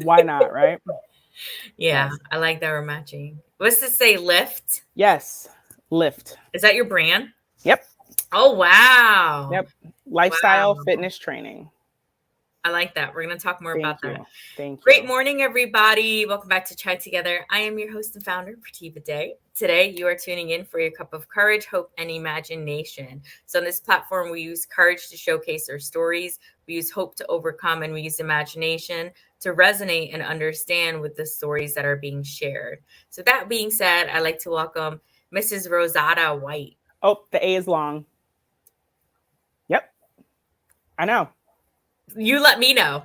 Why not, right? Yeah, Yes. I like that we're matching. What's this say? Lift? Yes. Lift. Is that your brand? Yep. Oh, wow. Yep. Lifestyle Wow. fitness training. I like that. We're going to talk more about Thank that. you. Thank Great you. morning, everybody. Welcome back to Chai Together. I am your host and founder, Prativa Day. Today, you are tuning in for your cup of courage, hope, and imagination. So, on this platform, we use courage to showcase our stories, we use hope to overcome, and we use imagination to resonate and understand with the stories that are being shared. So, that being said, I'd like to welcome Mrs. RoseAda White. Oh, the A is long. Yep. I know. You let me know.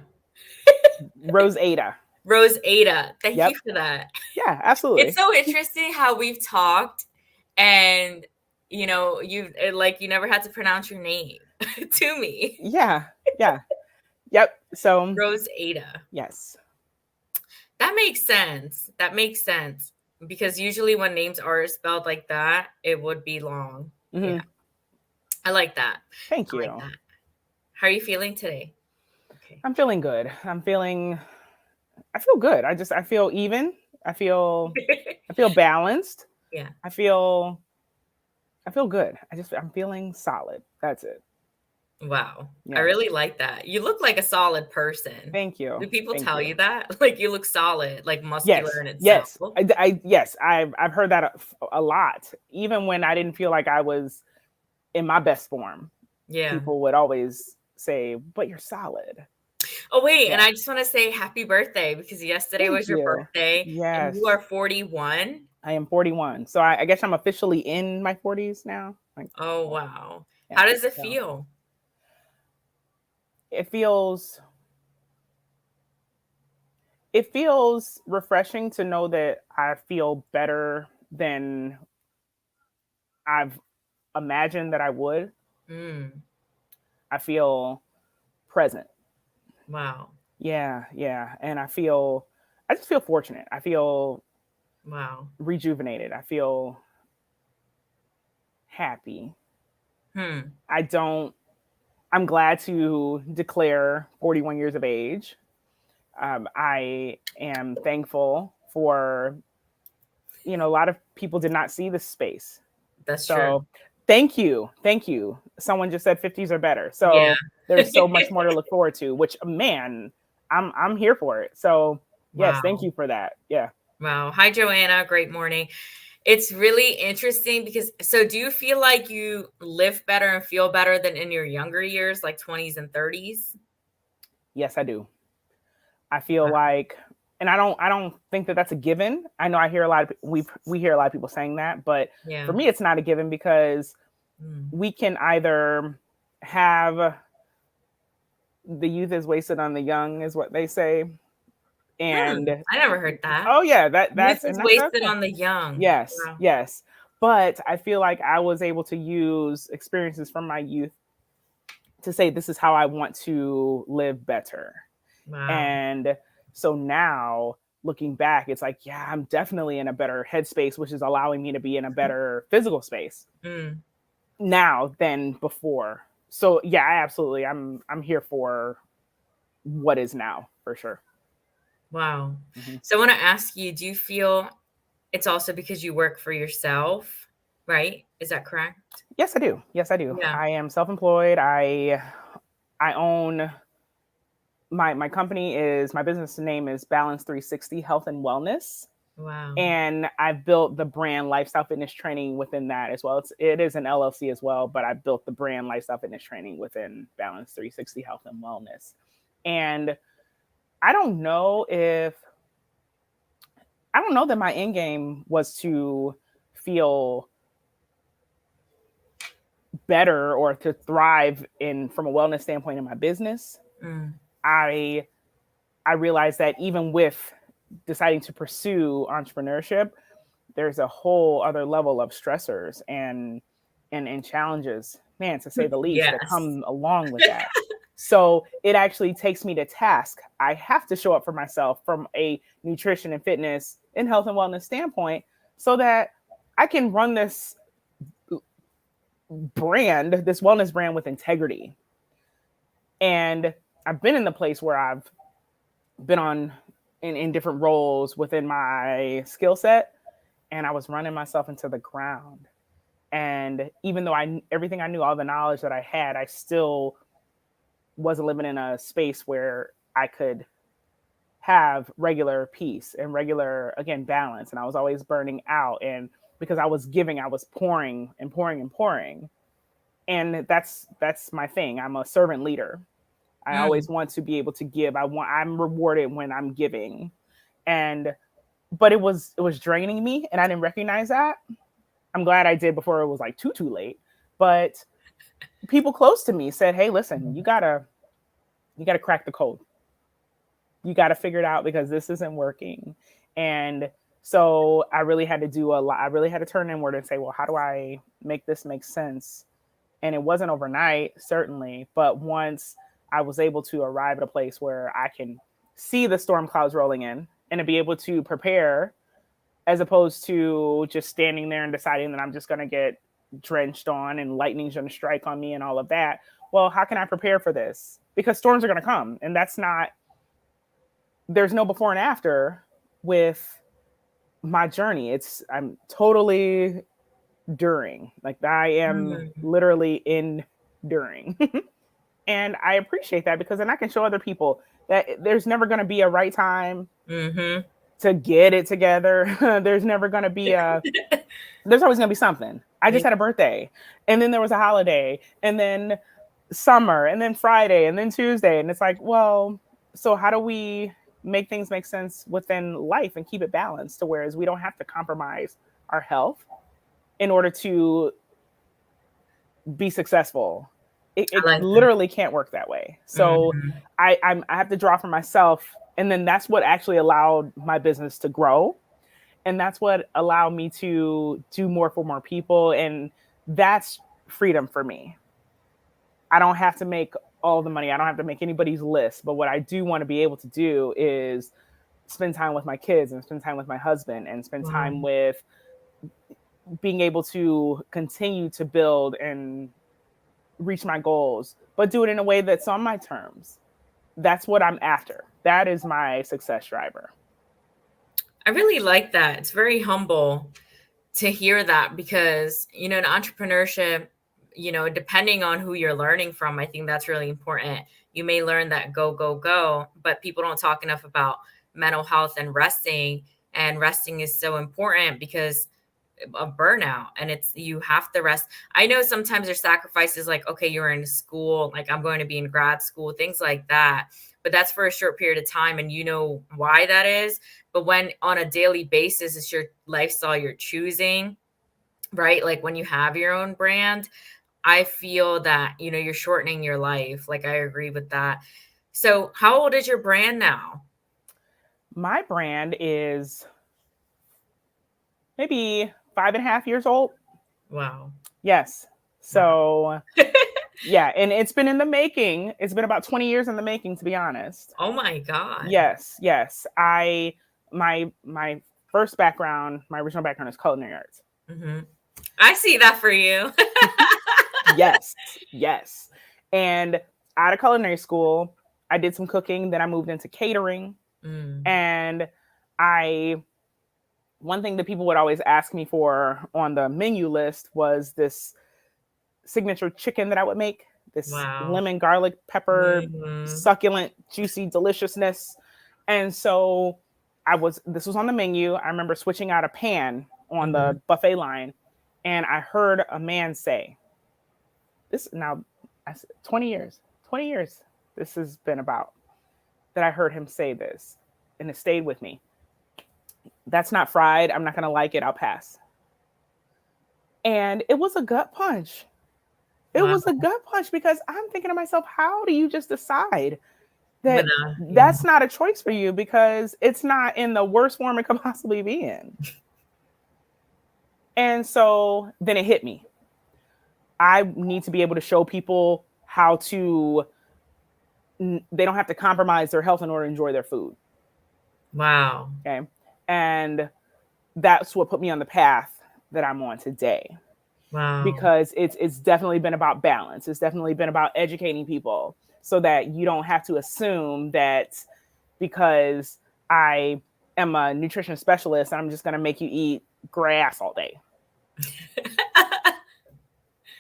RoseAda. RoseAda, thank you Yep. for that. Yeah, It's absolutely. so interesting how we've talked and you never had to pronounce your name to me. Yeah. Yeah. Yep. So, RoseAda. yes. That makes sense. That makes sense. Because usually when names are spelled like that, it would be long. Yeah. Hmm. I like that. Thank I like you. that. How are you feeling today? Okay. I'm feeling good. I feel good. I feel even. I feel, I feel balanced. Yeah. I feel, I feel good. I'm feeling solid. That's it. Wow. I Yes. really like that. You look like a solid person. Thank you. Do people Thank tell you. you that? Like you look solid, like muscular Yes. in itself. Yes. Yes. I've heard that a lot. Even when I didn't feel like I was in my best form, Yeah. people would always say, "But you're solid." Oh, wait, and Yeah. I just want to say happy birthday because yesterday Thank was your you. birthday and you Yes. are 41. I am 41. So I guess I'm officially in my 40s now. Like, Oh, wow. yeah. How does it So feel? it feels it feels refreshing to know that I feel better than I've imagined that I would. Mm, I feel present. wow. Yeah, yeah. And I just feel fortunate. I feel Wow. rejuvenated. I feel happy. Hmm. I don't, I'm glad to declare 41 years of age. I am thankful for, a lot of people did not see this space. That's true. So thank you. Thank you. Someone just said 50s are better. Yeah. So there's so much more to look forward to, which man, I'm here for it. So yes, thank Wow. you for that. Yeah. Wow. Hi, Joanna. Great morning. It's really interesting because so do you feel like you live better and feel better than in your younger years, like 20s and 30s? Yes, I do. I feel Wow. like, and I don't think that that's a given. I know I hear a lot of we hear a lot of people saying that, but Yeah. for me, it's not a given because Mm. we can either have the youth is wasted on the young, is what they say, Hmm. and I never heard that. oh yeah, that Youth that's is and that's wasted okay. on the young. Yes, Wow. yes. But I feel like I was able to use experiences from my youth to say this is how I want to live better. Wow. And so now looking back, it's like, yeah, I'm definitely in a better headspace, which is allowing me to be in a better physical space Mm. now than before. So yeah, I'm here for what is now for sure. Wow. Hmm. So I want to ask you, do you feel it's also because you work for yourself, right? Is that correct? Yes, I do. Yes, I do. Yeah. I am self-employed. I own my company is my business name is Balance 360 Health and Wellness. Wow. And I've built the brand Lifestyle Fitness Training within that as well. It is an LLC as well, but I built the brand Lifestyle Fitness Training within Balance 360 Health and Wellness. And I don't know if I don't know that my end game was to feel better or to thrive in from a wellness standpoint in my business. Mm. I I realized that even with deciding to pursue entrepreneurship, there's a whole other level of stressors and challenges, man, to say the least, that Yes. come along with that. So it actually takes me to task. I have to show up for myself from a nutrition and fitness and health and wellness standpoint so that I can run this wellness brand with integrity. And I've been in the place where I've been on in different roles within my skill set, and I was running myself into the ground. And even though everything I knew, all the knowledge that I had, I still wasn't living in a space where I could have regular peace and regular, again, balance. And I was always burning out. And because I was giving, I was pouring and pouring and pouring. And that's my thing. I'm a servant leader. I Mm. always want to be able to give. I'm rewarded when I'm giving. And but it was draining me, and I didn't recognize that. I'm glad I did before it was like too late. But people close to me said, "Hey, listen, you gotta crack the code. You gotta figure it out because this isn't working." And so I really had to do a lot. I really had to turn inward and say, "Well, how do I make this make sense?" And it wasn't overnight, certainly, but once I was able to arrive at a place where I can see the storm clouds rolling in and to be able to prepare, as opposed to just standing there and deciding that I'm just going to get drenched on and lightning's going to strike on me and all of that. Well, how can I prepare for this? Because storms are going to come, and there's no before and after with my journey. I'm totally during, like, I am Mm. literally enduring. And I appreciate that, because then I can show other people that there's never going to be a right time Mm-hmm. to get it together. There's never going to be there's always going to be something. I just had a birthday, and then there was a holiday, and then summer, and then Friday, and then Tuesday. And it's like, well, so how do we make things make sense within life and keep it balanced to whereas we don't have to compromise our health in order to be successful? I It like that. literally can't work that way. So Mm-hmm. I have to draw from myself, and then that's what actually allowed my business to grow, and that's what allowed me to do more for more people, and that's freedom for me. I don't have to make all the money. I don't have to make anybody's list, but what I do want to be able to do is spend time with my kids and spend time with my husband and spend Wow. time with being able to continue to build and reach my goals, but do it in a way that's on my terms. That's what I'm after. That is my success driver. I really like that. It's very humble to hear that because, in entrepreneurship, depending on who you're learning from, I think that's really important. You may learn that go, go, go, but people don't talk enough about mental health and resting. And resting is so important because of burnout, and you have to rest. I know sometimes there's sacrifices like, okay, you're in school, like I'm going to be in grad school, things like that, but that's for a short period of time, and you know why that is. But when on a daily basis it's your lifestyle you're choosing, right? Like when you have your own brand, I feel that you're shortening your life. Like, I agree with that. So how old is your brand now? My brand is maybe 5.5 years old. Wow. Yes. Wow. So yeah, and it's been in the making. It's been about 20 years in the making, to be honest. Oh my God. Yes, yes. My first background, my original background is culinary arts. Hmm. I see that for you. Yes, yes. And out of culinary school, I did some cooking. Then I moved into catering. Mm. And I, one thing that people would always ask me for on the menu list was this signature chicken that I would make, this Wow. lemon garlic pepper, Mhm. succulent, juicy deliciousness. And so this was on the menu. I remember switching out a pan on Mhm. the buffet line, and I heard a man say, this now, I said, 20 years, 20 years, this has been about, that I heard him say this, and it stayed with me. That's not fried. I'm not going to like it. I'll pass. And it was a gut punch. It Wow. was a gut punch because I'm thinking to myself, how do you just decide With that yeah. that's not a choice for you because it's not in the worst form it could possibly be in? And so then it hit me. I need to be able to show people how to, they don't have to compromise their health in order to enjoy their food. Wow. Okay. And that's what put me on the path that I'm on today, Wow. because it's definitely been about balance. It's definitely been about educating people so that you don't have to assume that because I am a nutrition specialist and I'm just going to make you eat grass all day.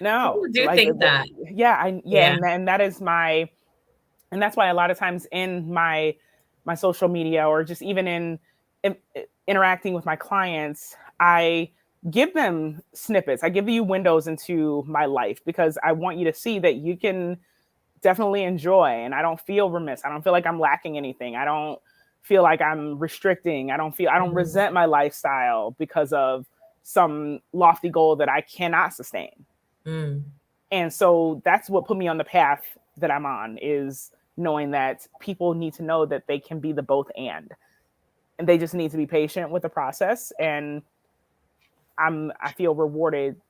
No, People do like, think that. yeah. And that is and that's why a lot of times in my social media, or just even in interacting with my clients, I give them snippets. I give you windows into my life because I want you to see that you can definitely enjoy, and I don't feel remiss. I don't feel like I'm lacking anything. I don't feel like I'm restricting. I don't resent my lifestyle because of some lofty goal that I cannot sustain. And so that's what put me on the path that I'm on, is knowing that people need to know that they can be the both and they just need to be patient with the process. And I feel rewarded.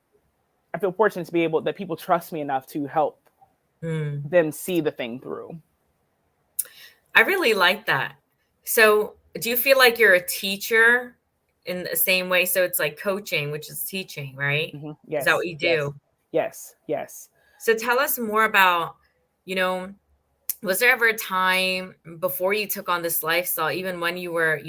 I feel fortunate to be able, that people trust me enough to help them see the thing through. I really like that. So do you feel like you're a teacher in the same way? So it's like coaching, which is teaching, right? Yes. Is that what you do? Yes. So tell us more about, you know, was there ever a time before you took on this lifestyle, even when you were,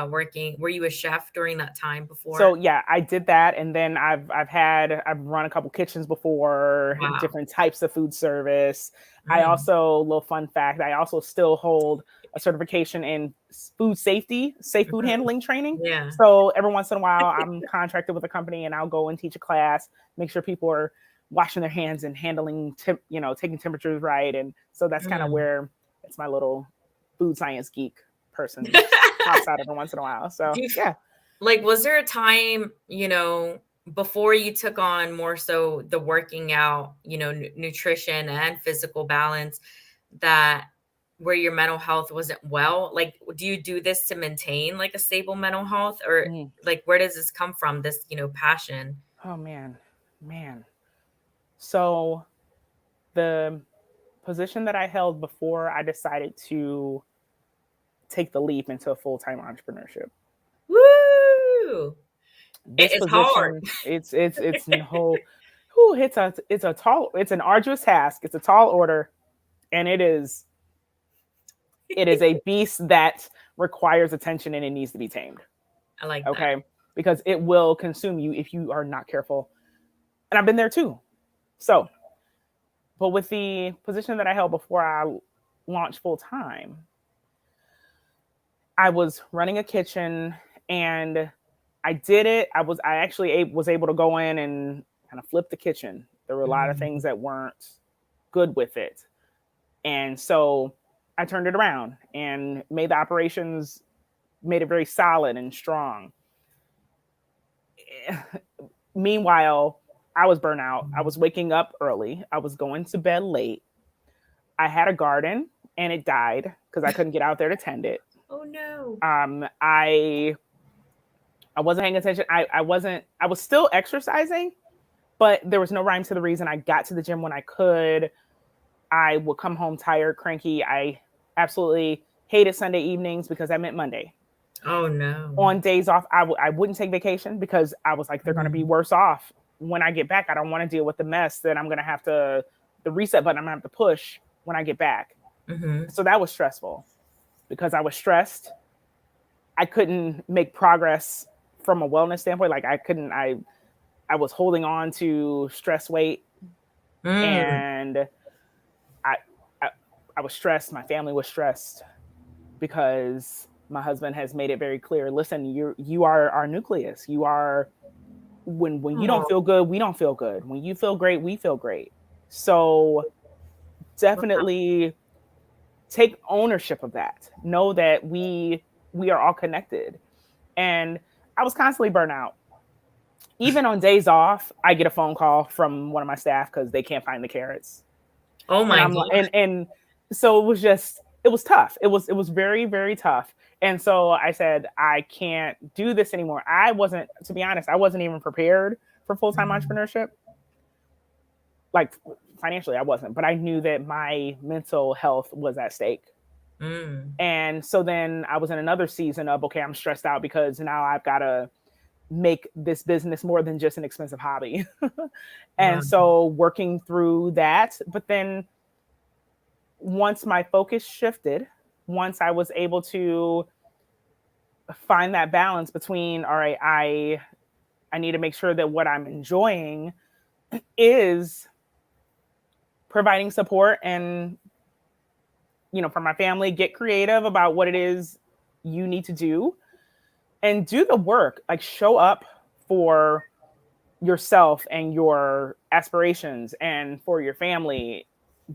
working, were you a chef during that time before? So yeah, I did that, and then I've run a couple kitchens before, Wow. different types of food service. I also, little fun fact, I also still hold a certification in food safety, safe food handling training. Yeah. So every once in a while, I'm contracted with a company, and I'll go and teach a class, make sure people are washing their hands and handling, taking temperatures right. And so that's kind of where it's my little food science geek person pops out every once in a while. So yeah. Like, was there a time, before you took on more so the working out, nutrition and physical balance, that where your mental health wasn't well? Like, do you do this to maintain like a stable mental health, or like, where does this come from? This, passion? Oh man. So the position that I held before I decided to take the leap into a full-time entrepreneurship. Woo! This It's hard. position, it's no, whew, it's an arduous task. It's a tall order, and it is a beast that requires attention, and it needs to be tamed. I like Okay, that. because it will consume you if you are not careful. And I've been there too. So, but with the position that I held before I launched full time, I was running a kitchen, and I did it. I actually was able to go in and kind of flip the kitchen. There were a lot of things that weren't good with it. And so I turned it around and made the operations, made it very solid and strong. Meanwhile, I was burnt out. I was waking up early. I was going to bed late. I had a garden and it died because I couldn't get out there to tend it. Oh no. I wasn't paying attention. I was still exercising, but there was no rhyme to the reason. I got to the gym when I could. I would come home tired, cranky. I absolutely hated Sunday evenings because that meant Monday. Oh no. On days off, I wouldn't take vacation because I was like, they're going to be worse off when I get back. I don't want to deal with the mess that I'm going to have to, the reset button I'm going to have to push when I get back. So that was stressful because I was stressed. I couldn't make progress from a wellness standpoint. Like I was holding on to stress weight, and I was stressed. My family was stressed because my husband has made it very clear. Listen, you are our nucleus. You are, when you don't feel good, we don't feel good. When you feel great, we feel great. So definitely take ownership of that. Know that we are all connected. And I was constantly burnt out. Even on days off, I get a phone call from one of my staff because they can't find the carrots. Oh my God. And so it was tough. It was very, very tough. And so I said, I can't do this anymore. To be honest, I wasn't even prepared for full-time entrepreneurship. Like financially, I wasn't, but I knew that my mental health was at stake. And so then I was in another season of, okay, I'm stressed out because now I've got to make this business more than just an expensive hobby. And so working through that, but then once my focus shifted, once I was able to find that balance between, all right, I need to make sure that what I'm enjoying is providing support and, for my family, get creative about what it is you need to do and do the work, like show up for yourself and your aspirations and for your family,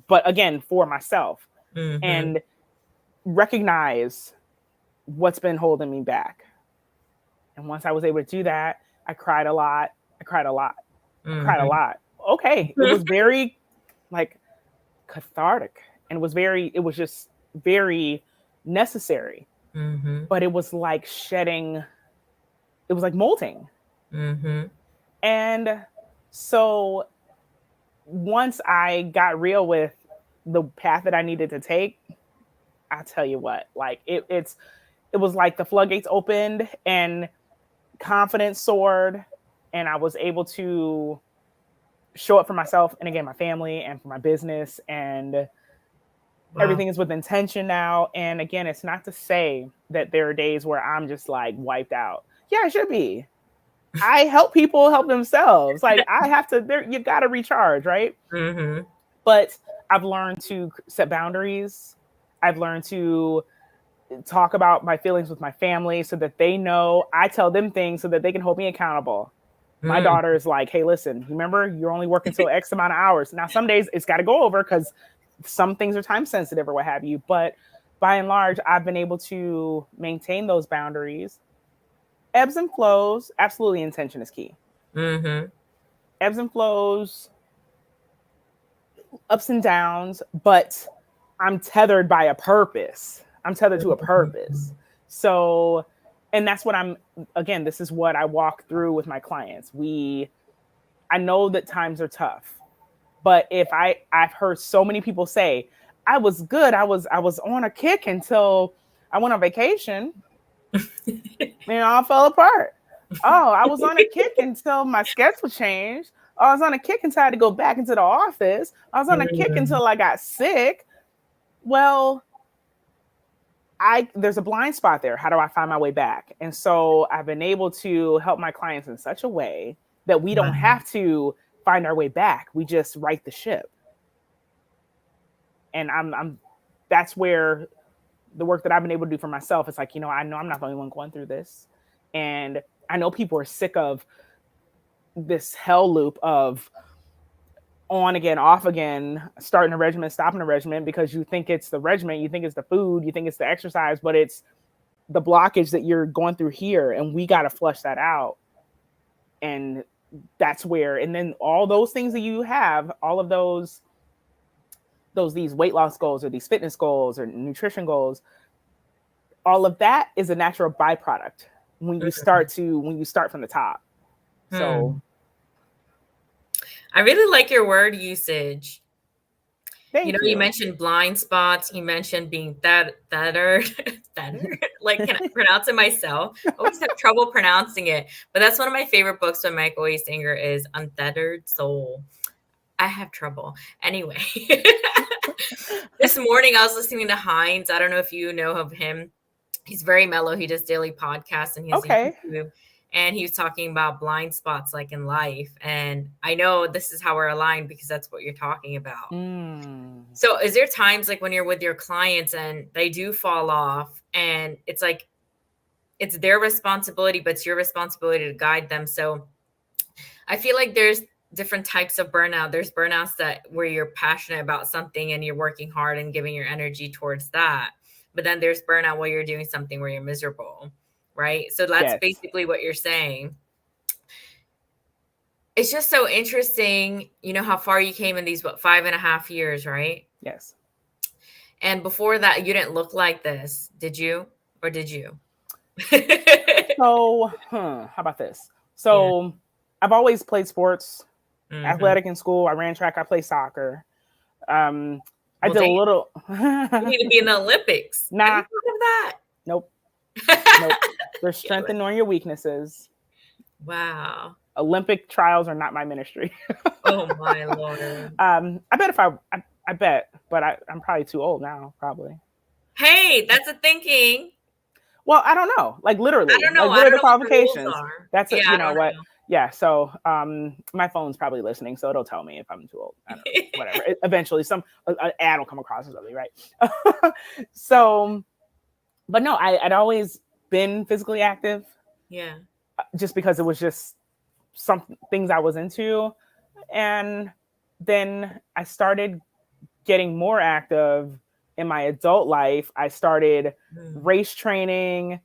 but again, for myself, and recognize what's been holding me back. And once I was able to do that, I cried a lot. I cried a lot. I cried a lot. Okay. It was very like cathartic, and it was just very necessary. But it was like shedding, it was like molting. And so once I got real with the path that I needed to take, I tell you what, like it was like the floodgates opened and confidence soared, and I was able to show up for myself and again my family and for my business, and everything is with intention now. And again, it's not to say that there are days where I'm just like wiped out. Yeah, I should be. I help people help themselves. Like I have to, you got to recharge, right? But I've learned to set boundaries. I've learned to talk about my feelings with my family so that they know. I tell them things so that they can hold me accountable. My daughter is like, hey, listen, remember, you're only working till X amount of hours. Now, some days it's got to go over because some things are time sensitive or what have you. But by and large, I've been able to maintain those boundaries. Ebbs and flows, absolutely intention is key. Ebbs and flows, ups and downs, but I'm tethered by a purpose. I'm tethered to a purpose. So, and that's what again, this is what I walk through with my clients. I know that times are tough, but I've heard so many people say, I was good. I was on a kick until I went on vacation. All fell apart. Oh, I was on a kick until my schedule changed. I was on a kick until I had to go back into the office. I was on a kick until I got sick. Well, there's a blind spot there. How do I find my way back? And so I've been able to help my clients in such a way that we don't have to find our way back. We just right the ship. And that's where the work that I've been able to do for myself, it's like, I know I'm not the only one going through this. And I know people are sick of this hell loop of on again, off again, starting a regimen, stopping a regimen, because you think it's the regimen, you think it's the food, you think it's the exercise, but it's the blockage that you're going through here. And we got to flush that out. And that's where, and then all those things that you have, all of these weight loss goals or these fitness goals or nutrition goals, all of that is a natural byproduct when you start from the top. So I really like your word usage. Thank you. You mentioned blind spots. You mentioned being tethered. Like, can I pronounce it myself? I always have trouble pronouncing it. But that's one of my favorite books by Michael A. Singer is Untethered Soul. I have trouble. Anyway, this morning I was listening to Hines. I don't know if you know of him. He's very mellow. He does daily podcasts and he has YouTube. And he was talking about blind spots like in life. And I know this is how we're aligned because that's what you're talking about. So is there times like when you're with your clients and they do fall off and it's like, it's their responsibility, but it's your responsibility to guide them. So I feel like there's different types of burnout. There's burnouts where you're passionate about something and you're working hard and giving your energy towards that. But then there's burnout while you're doing something where you're miserable. Right. So that's basically what you're saying. It's just so interesting, how far you came in these 5.5 years, right? Yes. And before that, you didn't look like this, did you? Or did you? So, how about this? So I've always played sports, athletic in school. I ran track. I played soccer. I did a little. You need to be in the Olympics. Nah. Have you heard of that? Nope. There's strength in knowing your weaknesses. Wow. Olympic trials are not my ministry. Oh my Lord. I bet, but I'm probably too old now, probably. Hey, that's a thinking. Well, I don't know. Like literally, I don't know. like I what are don't the know what the rules qualifications? are. That's Yeah, you I know don't what? know. Yeah. So my phone's probably listening, so it'll tell me if I'm too old. I don't know. Whatever. Eventually, an ad will come across or something, right? So, but no, I'd always been physically active, Yeah. just because it was just some things I was into, and then I started getting more active in my adult life. I started race training.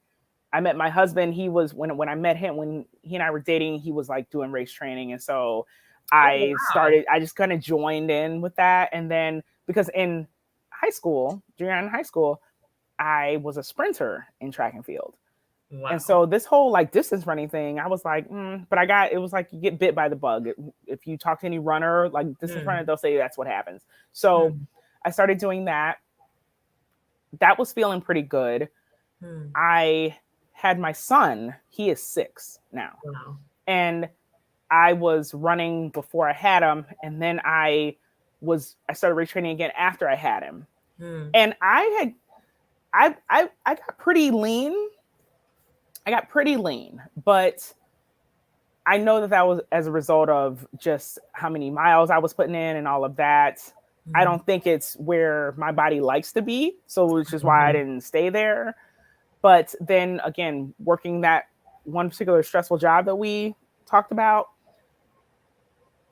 I met my husband. He was when I met him, when he and I were dating, he was like doing race training. And so Oh, wow. I just kind of joined in with that. And then because in junior high school, I was a sprinter in track and field. And Wow. so this whole like distance running thing, I was like, but it was like you get bit by the bug. If you talk to any runner, like distance runner, they'll say that's what happens. So I started doing that. That was feeling pretty good. I had my son, he is 6 now. Wow. And I was running before I had him. And then I started retraining again after I had him. And I got pretty lean. But I know that was as a result of just how many miles I was putting in and all of that. I don't think it's where my body likes to be. So which is why I didn't stay there. But then again, working that one particular stressful job that we talked about,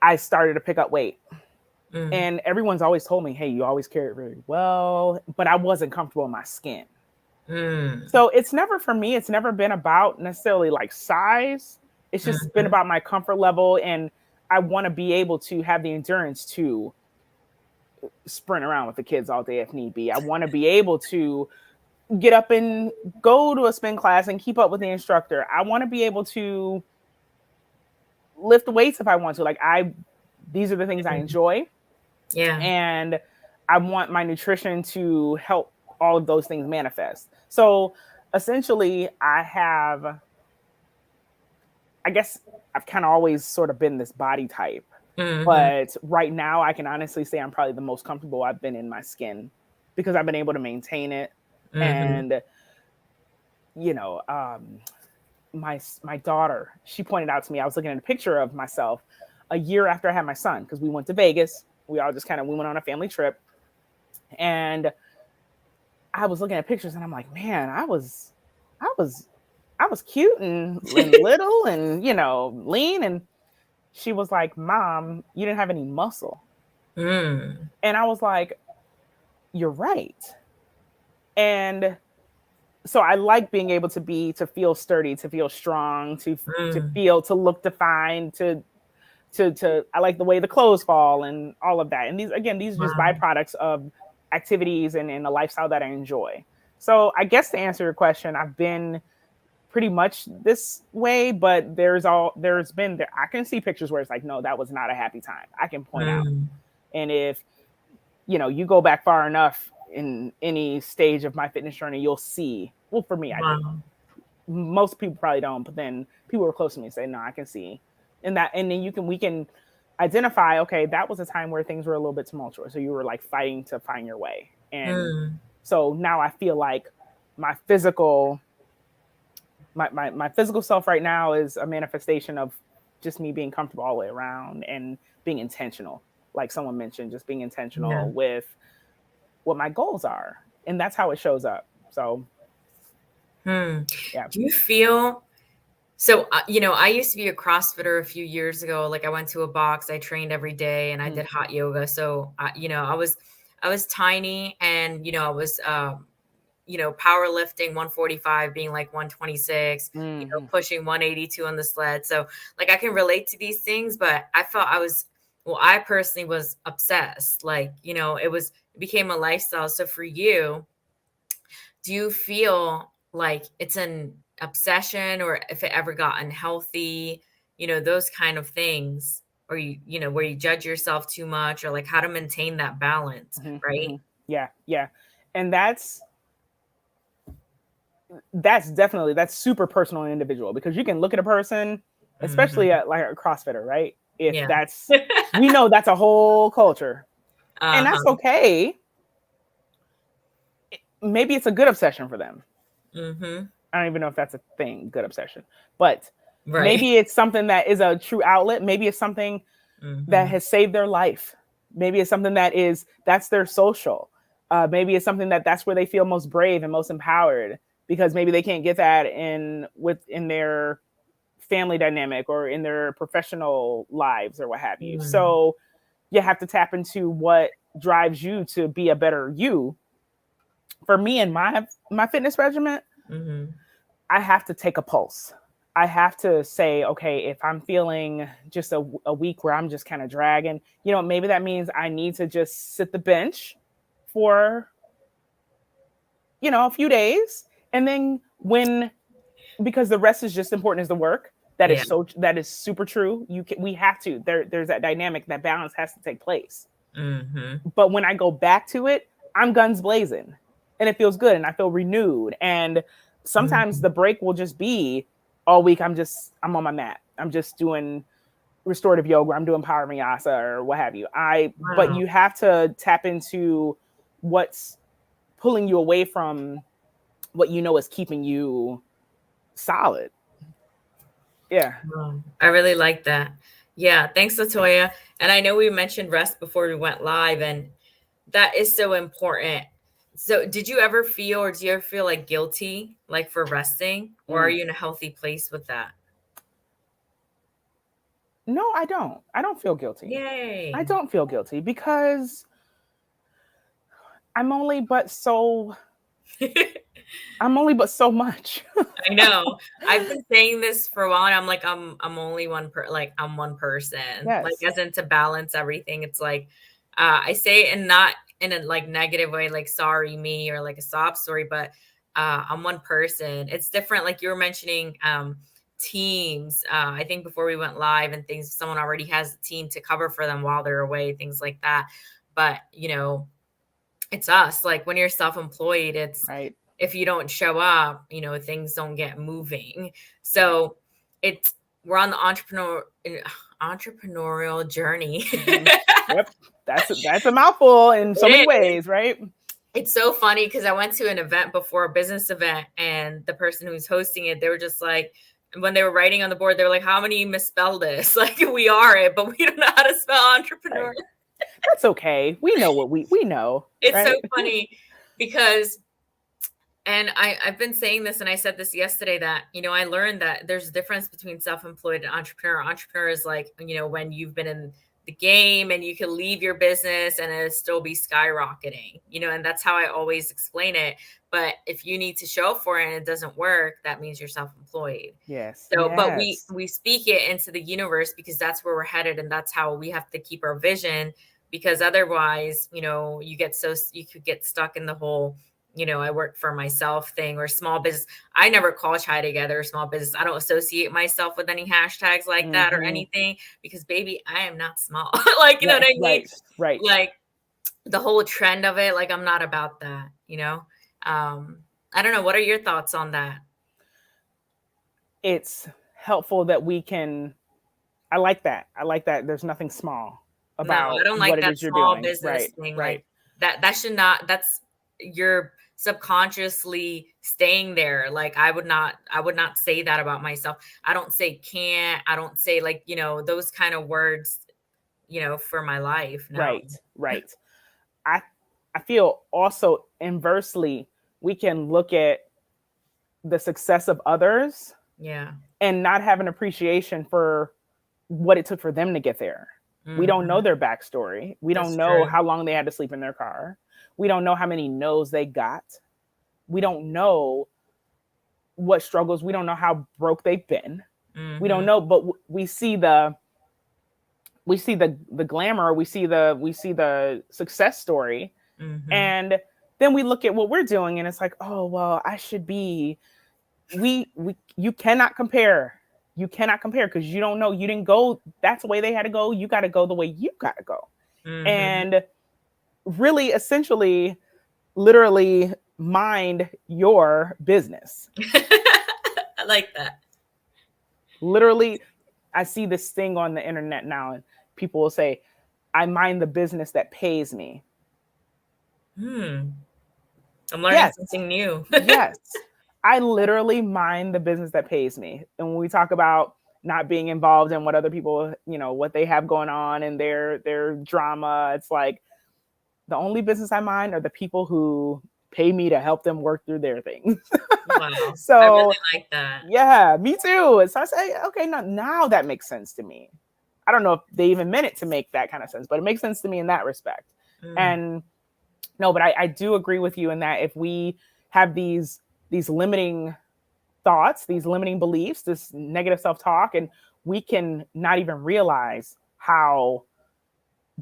I started to pick up weight. And everyone's always told me, hey, you always carry it really well, but I wasn't comfortable in my skin. So it's never, for me, it's never been about necessarily like size. It's just been about my comfort level. And I want to be able to have the endurance to sprint around with the kids all day if need be. I want to be able to get up and go to a spin class and keep up with the instructor. I want to be able to lift weights if I want to. Like these are the things I enjoy. Yeah. And I want my nutrition to help all of those things manifest. So essentially I guess I've kind of always sort of been this body type, but right now I can honestly say I'm probably the most comfortable I've been in my skin because I've been able to maintain it. And, you know, my daughter, she pointed out to me, I was looking at a picture of myself a year after I had my son, because we went to Vegas. We went on a family trip, and I was looking at pictures and I'm like, man, I was cute and little and, you know, lean. And she was like, Mom, you didn't have any muscle. And I was like, you're right. And so I like being able to feel sturdy, to feel strong, to look defined, I like the way the clothes fall and all of that. And these are just byproducts of activities and a lifestyle that I enjoy. So I guess to answer your question, I've been pretty much this way, but I can see pictures where it's like, no, that was not a happy time. I can point out. And if, you know, you go back far enough in any stage of my fitness journey, you'll see, well, for me, I do. Most people probably don't, but then people who are close to me say, no, I can see. And then we can identify, okay, that was a time where things were a little bit tumultuous. So you were like fighting to find your way. And so now I feel like my physical self right now is a manifestation of just me being comfortable all the way around and being intentional. Like someone mentioned, just being intentional with what my goals are. And that's how it shows up. So, yeah. Do you feel, so, you know, I used to be a CrossFitter a few years ago. Like I went to a box, I trained every day, and I did hot yoga. So, you know, I was tiny, and, you know, I was, you know, powerlifting 145, being like 126, you know, pushing 182 on the sled. So like I can relate to these things, but I felt I personally was obsessed. Like, you know, it became a lifestyle. So for you, do you feel like it's an obsession, or if it ever got unhealthy, you know, those kind of things, or you know, where you judge yourself too much, or like how to maintain that balance, right? Yeah. And that's definitely, that's super personal and individual, because you can look at a person, especially at like a CrossFitter, right? If we know that's a whole culture, and that's okay. Maybe it's a good obsession for them. I don't even know if that's a thing, good obsession. But Right. maybe it's something that is a true outlet. Maybe it's something that has saved their life. Maybe it's something that's their social. Maybe it's something that's where they feel most brave and most empowered, because maybe they can't get that in their family dynamic or in their professional lives or what have you. So you have to tap into what drives you to be a better you. For me and my fitness regimen, I have to take a pulse. I have to say, okay, if I'm feeling just a week where I'm just kind of dragging, maybe that means I need to just sit the bench for, a few days. And then because the rest is just important as the work. That is super true. We have to, there's that dynamic, that balance has to take place. But when I go back to it, I'm guns blazing and it feels good and I feel renewed. And sometimes the break will just be all week. I'm on my mat. I'm just doing restorative yoga. I'm doing power vinyasa or what have you. But you have to tap into what's pulling you away from what is keeping you solid. Yeah. I really like that. Yeah. Thanks, Latoya. And I know we mentioned rest before we went live, and that is so important. So did you ever feel, or do you ever feel like guilty, like for resting, or are you in a healthy place with that? No, I don't. I don't feel guilty. Yay. I don't feel guilty because I'm only but so much. I know. I've been saying this for a while, and I'm like, I'm only I'm one person. Yes. Like, as in to balance everything. It's like, I say it, and not in a like negative way, like sorry me or like a sob story, but I'm one person. It's different. Like you were mentioning, teams. I think before we went live and things, someone already has a team to cover for them while they're away, things like that. But it's us. Like when you're self-employed, it's right. If you don't show up, things don't get moving. So we're on the entrepreneurial journey. Yep. That's a mouthful in so many ways, right? It's so funny because I went to an event before, a business event, and the person who's hosting it, they were just like, when they were writing on the board, they were like, how many misspell this? Like, we are it, but we don't know how to spell entrepreneur. Right. That's okay. We know what we know. It's right? So funny because, and I've been saying this, and I said this yesterday, that, I learned that there's a difference between self-employed and entrepreneur. Entrepreneur is like, when you've been in the game and you can leave your business and it'll still be skyrocketing, and that's how I always explain it. But if you need to show up for it and it doesn't work, that means you're self-employed. Yes. So, yes. But we speak it into the universe because that's where we're headed. And that's how we have to keep our vision, because otherwise, you could get stuck in the whole, I work for myself thing, or small business. I never call Chai Together small business. I don't associate myself with any hashtags like that or anything, because baby, I am not small. Like, you know what I mean? Right. Like the whole trend of it, like I'm not about that, I don't know. What are your thoughts on that? It's helpful that we can, I like that. There's nothing small about I don't what like it that is you're small doing. business thing. Right. Like that should not, you're subconsciously staying there. Like I would not say that about myself. I don't say can't. I don't say like, those kind of words, for my life. No. Right. I feel also inversely, we can look at the success of others and not have an appreciation for what it took for them to get there. We don't know their backstory. We don't know how long they had to sleep in their car. We don't know how many no's they got. We don't know what struggles. We don't know how broke they've been. We don't know, but we see the glamour. We see the success story, and then we look at what we're doing, and it's like, oh well, I should be. You cannot compare. You cannot compare because you don't know. You didn't go. That's the way they had to go. You got to go the way you got to go, and really, essentially, literally, mind your business. I like that. Literally, I see this thing on the internet now, and people will say, I mind the business that pays me. I'm learning something new. Yes. I literally mind the business that pays me. And when we talk about not being involved in what other people, what they have going on and their drama, it's like the only business I mind are the people who pay me to help them work through their things. Wow. I So really like that. yeah, me too. So I say, okay, now that makes sense to me. I don't know if they even meant it to make that kind of sense, but it makes sense to me in that respect. Mm. And no, but I do agree with you in that if we have these limiting thoughts, these limiting beliefs, this negative self-talk, and we can not even realize how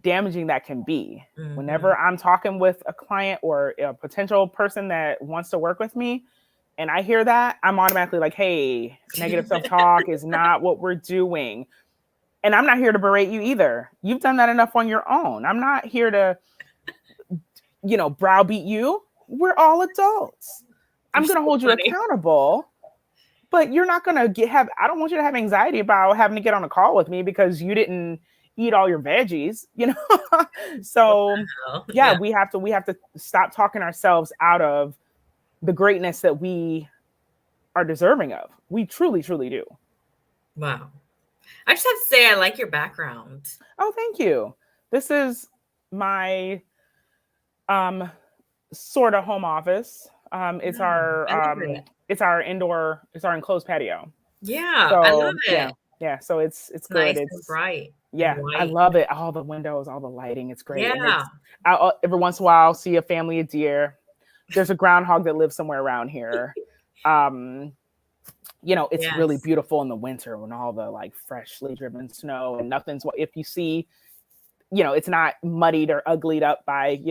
damaging that can be. Mm-hmm. Whenever I'm talking with a client or a potential person that wants to work with me, and I hear that, I'm automatically like, hey, negative self-talk is not what we're doing. And I'm not here to berate you either. You've done that enough on your own. I'm not here to, browbeat you. We're all adults. I'm going to hold you accountable, but you're not going to I don't want you to have anxiety about having to get on a call with me because you didn't eat all your veggies, So yeah, we have to stop talking ourselves out of the greatness that we are deserving of. We truly, truly do. Wow. I just have to say, I like your background. Oh, thank you. This is my sort of home office. It's our enclosed patio. Yeah, So I love it. Yeah. So it's good. Nice and bright. Yeah, and I love it. All the windows, all the lighting. It's great. Yeah. And every once in a while, I'll see a family of deer. There's a groundhog that lives somewhere around here. It's really beautiful in the winter when all the like freshly driven snow and nothing's. If you see, it's not muddied or uglied up by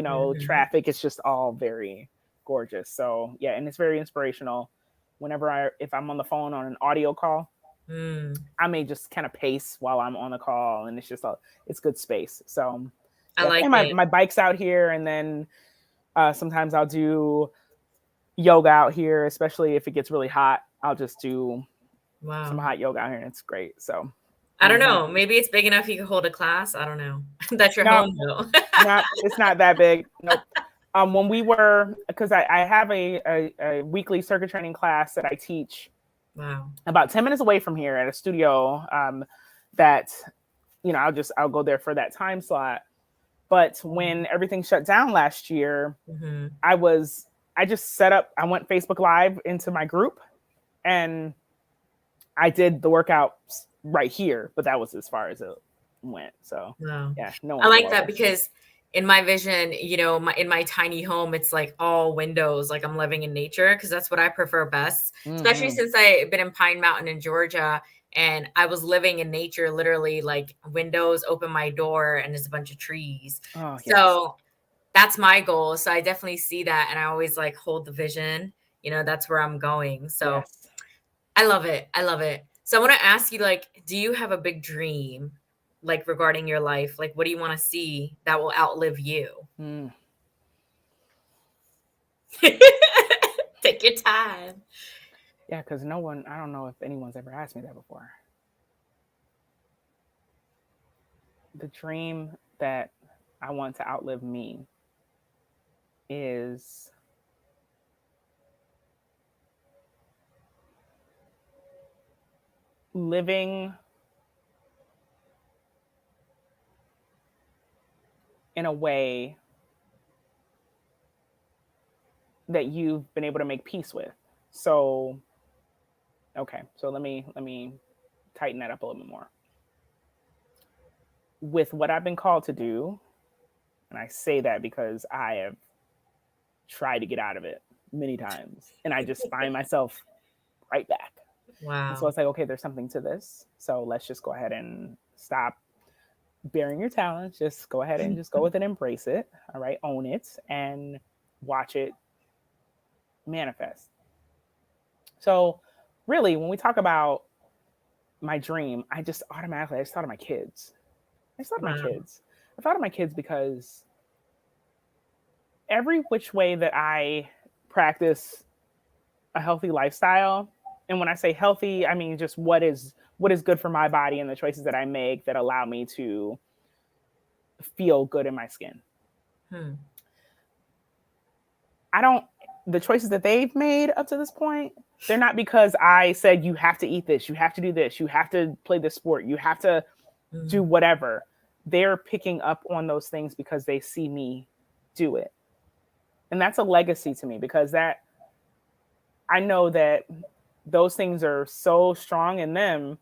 traffic. It's just all very gorgeous. So yeah, and it's very inspirational. If I'm on the phone on an audio call, I may just kind of pace while I'm on the call, and it's good space. So I like and it. my bike's out here, and then sometimes I'll do yoga out here, especially if it gets really hot. I'll just do some hot yoga out here, and it's great. So I don't know. Maybe it's big enough you can hold a class. I don't know. That's your home though. It's not that big. Nope. When we were, because I have a weekly circuit training class that I teach. Wow. About 10 minutes away from here at a studio that, I'll go there for that time slot. But when everything shut down last year, I just set up, I went Facebook Live into my group and I did the workouts right here, but that was as far as it went. So yeah, I like that because in my vision, in my tiny home, it's like all windows, like I'm living in nature because that's what I prefer best, especially since I've been in Pine Mountain in Georgia and I was living in nature, literally like windows, open my door and there's a bunch of trees. Oh, yes. So that's my goal. So I definitely see that. And I always like hold the vision, that's where I'm going. So yes. I love it. I love it. So I want to ask you, like, do you have a big dream? Like regarding your life, like what do you want to see that will outlive you? Take your time. Yeah, because I don't know if anyone's ever asked me that before. The dream that I want to outlive me is living in a way that you've been able to make peace with. So, okay, so let me tighten that up a little bit more. With what I've been called to do, and I say that because I have tried to get out of it many times, and I just find myself right back. Wow. And so it's like, okay, there's something to this. So let's just go ahead and stop bearing your talents. Just go ahead and just go with it, embrace it. All right, own it, and watch it manifest. So really, when we talk about my dream, I just thought of my kids. I thought of my kids. I thought of my kids because every which way that I practice a healthy lifestyle, and when I say healthy, I mean just what is good for my body and the choices that I make that allow me to feel good in my skin. The choices that they've made up to this point, They're not because I said you have to eat this, you have to do this, you have to play this sport, you have to do whatever. They're picking up on those things because they see me do it. And that's a legacy to me, because that I know that those things are so strong in them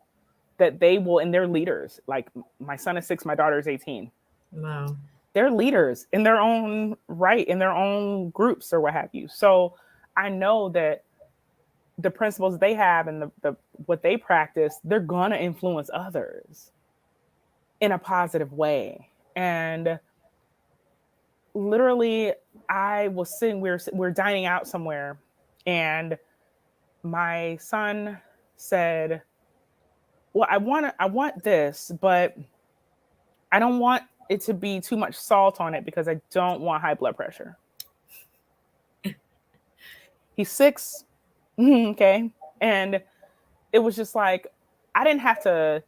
that they will, and they're leaders. Like, my son is 6, my daughter is 18. Wow. They're leaders in their own right, in their own groups or what have you. So I know that the principles they have and the what they practice, they're gonna influence others in a positive way. And literally, I was sitting, we're dining out somewhere, and my son said, well, I want this, but I don't want it to be too much salt on it because I don't want high blood pressure. He's 6. Okay. And it was just like, I didn't have to,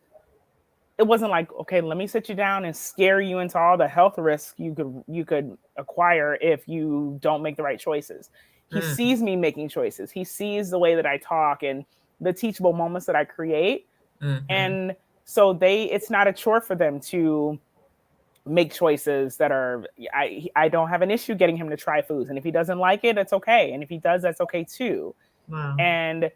it wasn't like, okay, let me sit you down and scare you into all the health risks you could acquire if you don't make the right choices. He sees me making choices. He sees the way that I talk and the teachable moments that I create. And so it's not a chore for them to make choices that are, I don't have an issue getting him to try foods. And if he doesn't like it, it's okay. And if he does, that's okay too. Wow. And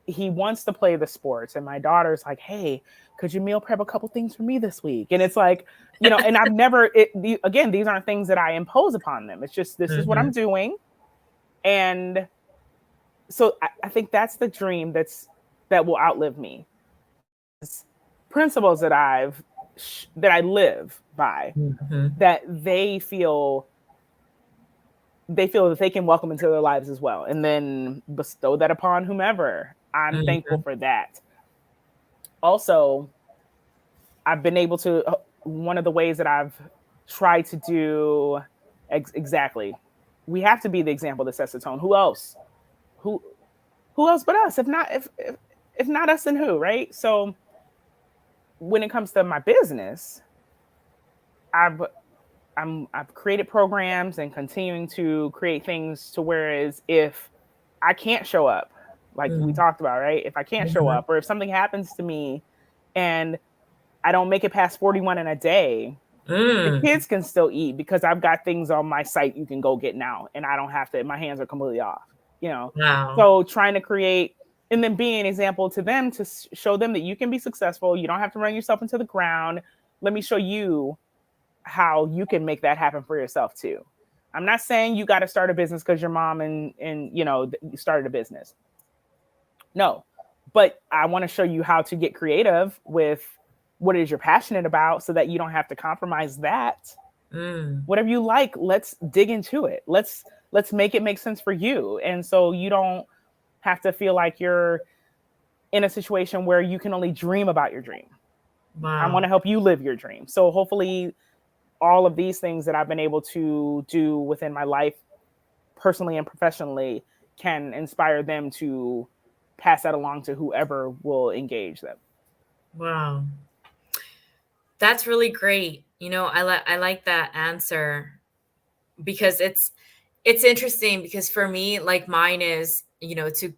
he wants to play the sports. And my daughter's like, hey, could you meal prep a couple things for me this week? And it's like, and I've never, again, these aren't things that I impose upon them. It's just, this is what I'm doing. And so I think that's the dream that will outlive me. Principles that I live by, that they feel that they can welcome into their lives as well, and then bestow that upon whomever. I'm thankful for that. Also, I've been able to, one of the ways that I've tried to do exactly, we have to be the example that sets the tone. Who else? Who else but us? If not us, then who, right? So when it comes to my business, I've created programs and continuing to create things to whereas if I can't show up, like we talked about, right? If I can't show up, or if something happens to me and I don't make it past 41 in a day, the kids can still eat because I've got things on my site you can go get now, and I don't have to, my hands are completely off, Wow. So trying to create, and then being an example to them to show them that you can be successful. You don't have to run yourself into the ground. Let me show you how you can make that happen for yourself too. I'm not saying you got to start a business because your mom and started a business. No, but I want to show you how to get creative with what it is you're passionate about so that you don't have to compromise that. Whatever you like, let's dig into it. Let's make it make sense for you. And so you don't have to feel like you're in a situation where you can only dream about your dream. Wow. I want to help you live your dream. So hopefully all of these things that I've been able to do within my life, personally and professionally, can inspire them to pass that along to whoever will engage them. Wow. That's really great. I like that answer because it's interesting because for me, like mine is, to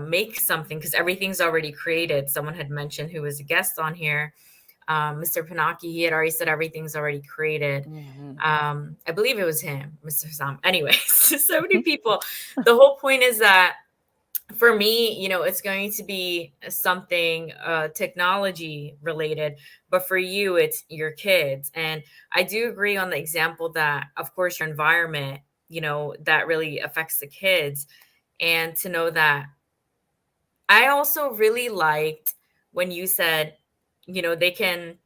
make something because everything's already created. Someone had mentioned who was a guest on here, Mr. Panaki, he had already said everything's already created. I believe it was him, Mr. Sam. Anyways, so many people. The whole point is that for me, it's going to be something technology related, but for you, it's your kids. And I do agree on the example that, of course, your environment, that really affects the kids. And to know that I also really liked when you said, they can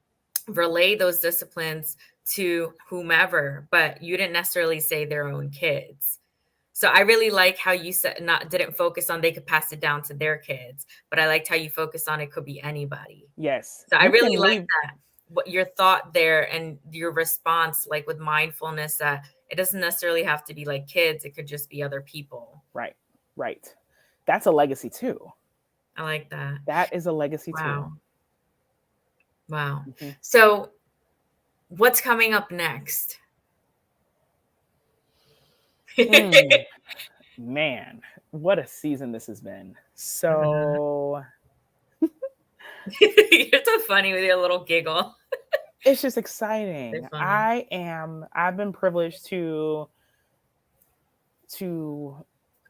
relay those disciplines to whomever, but you didn't necessarily say their own kids. So I really like how you said didn't focus on they could pass it down to their kids, but I liked how you focused on it could be anybody. Yes. So I really like that. What your thought there and your response, like with mindfulness, that it doesn't necessarily have to be like kids. It could just be other people. Right. That's a legacy too. I like that. That is a legacy too. Wow. Mm-hmm. So what's coming up next? Man, what a season this has been. So You're so funny with your little giggle. it's just They're exciting. funny. I've been privileged to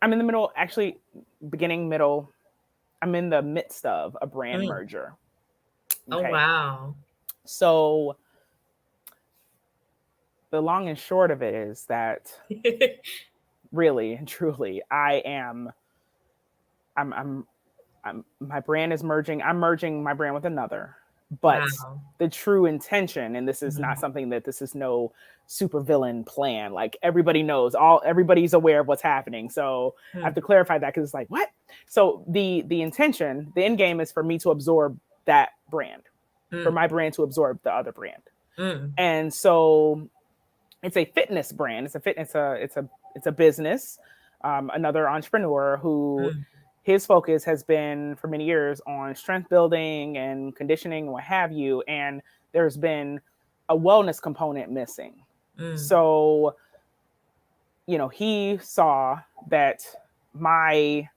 I'm in the middle, actually beginning, middle, I'm in the midst of a brand Mm. merger. Oh, Okay. wow. So the long and short of it is that really and truly I'm my brand is merging. I'm merging my brand with another. But Wow. the true intention, and this is not Mhm. something that this is no super villain plan. Like everybody knows, everybody's aware of what's happening. So I have Mm. to clarify that because it's like, what? So the intention, the end game is for me to absorb that brand, for Mm. my brand to absorb the other brand. Mm. And so it's a fitness brand. It's a business. Another entrepreneur who Mm. his focus has been for many years on strength building and conditioning and what have you. And there's been a wellness component missing. Mm. So, he saw that my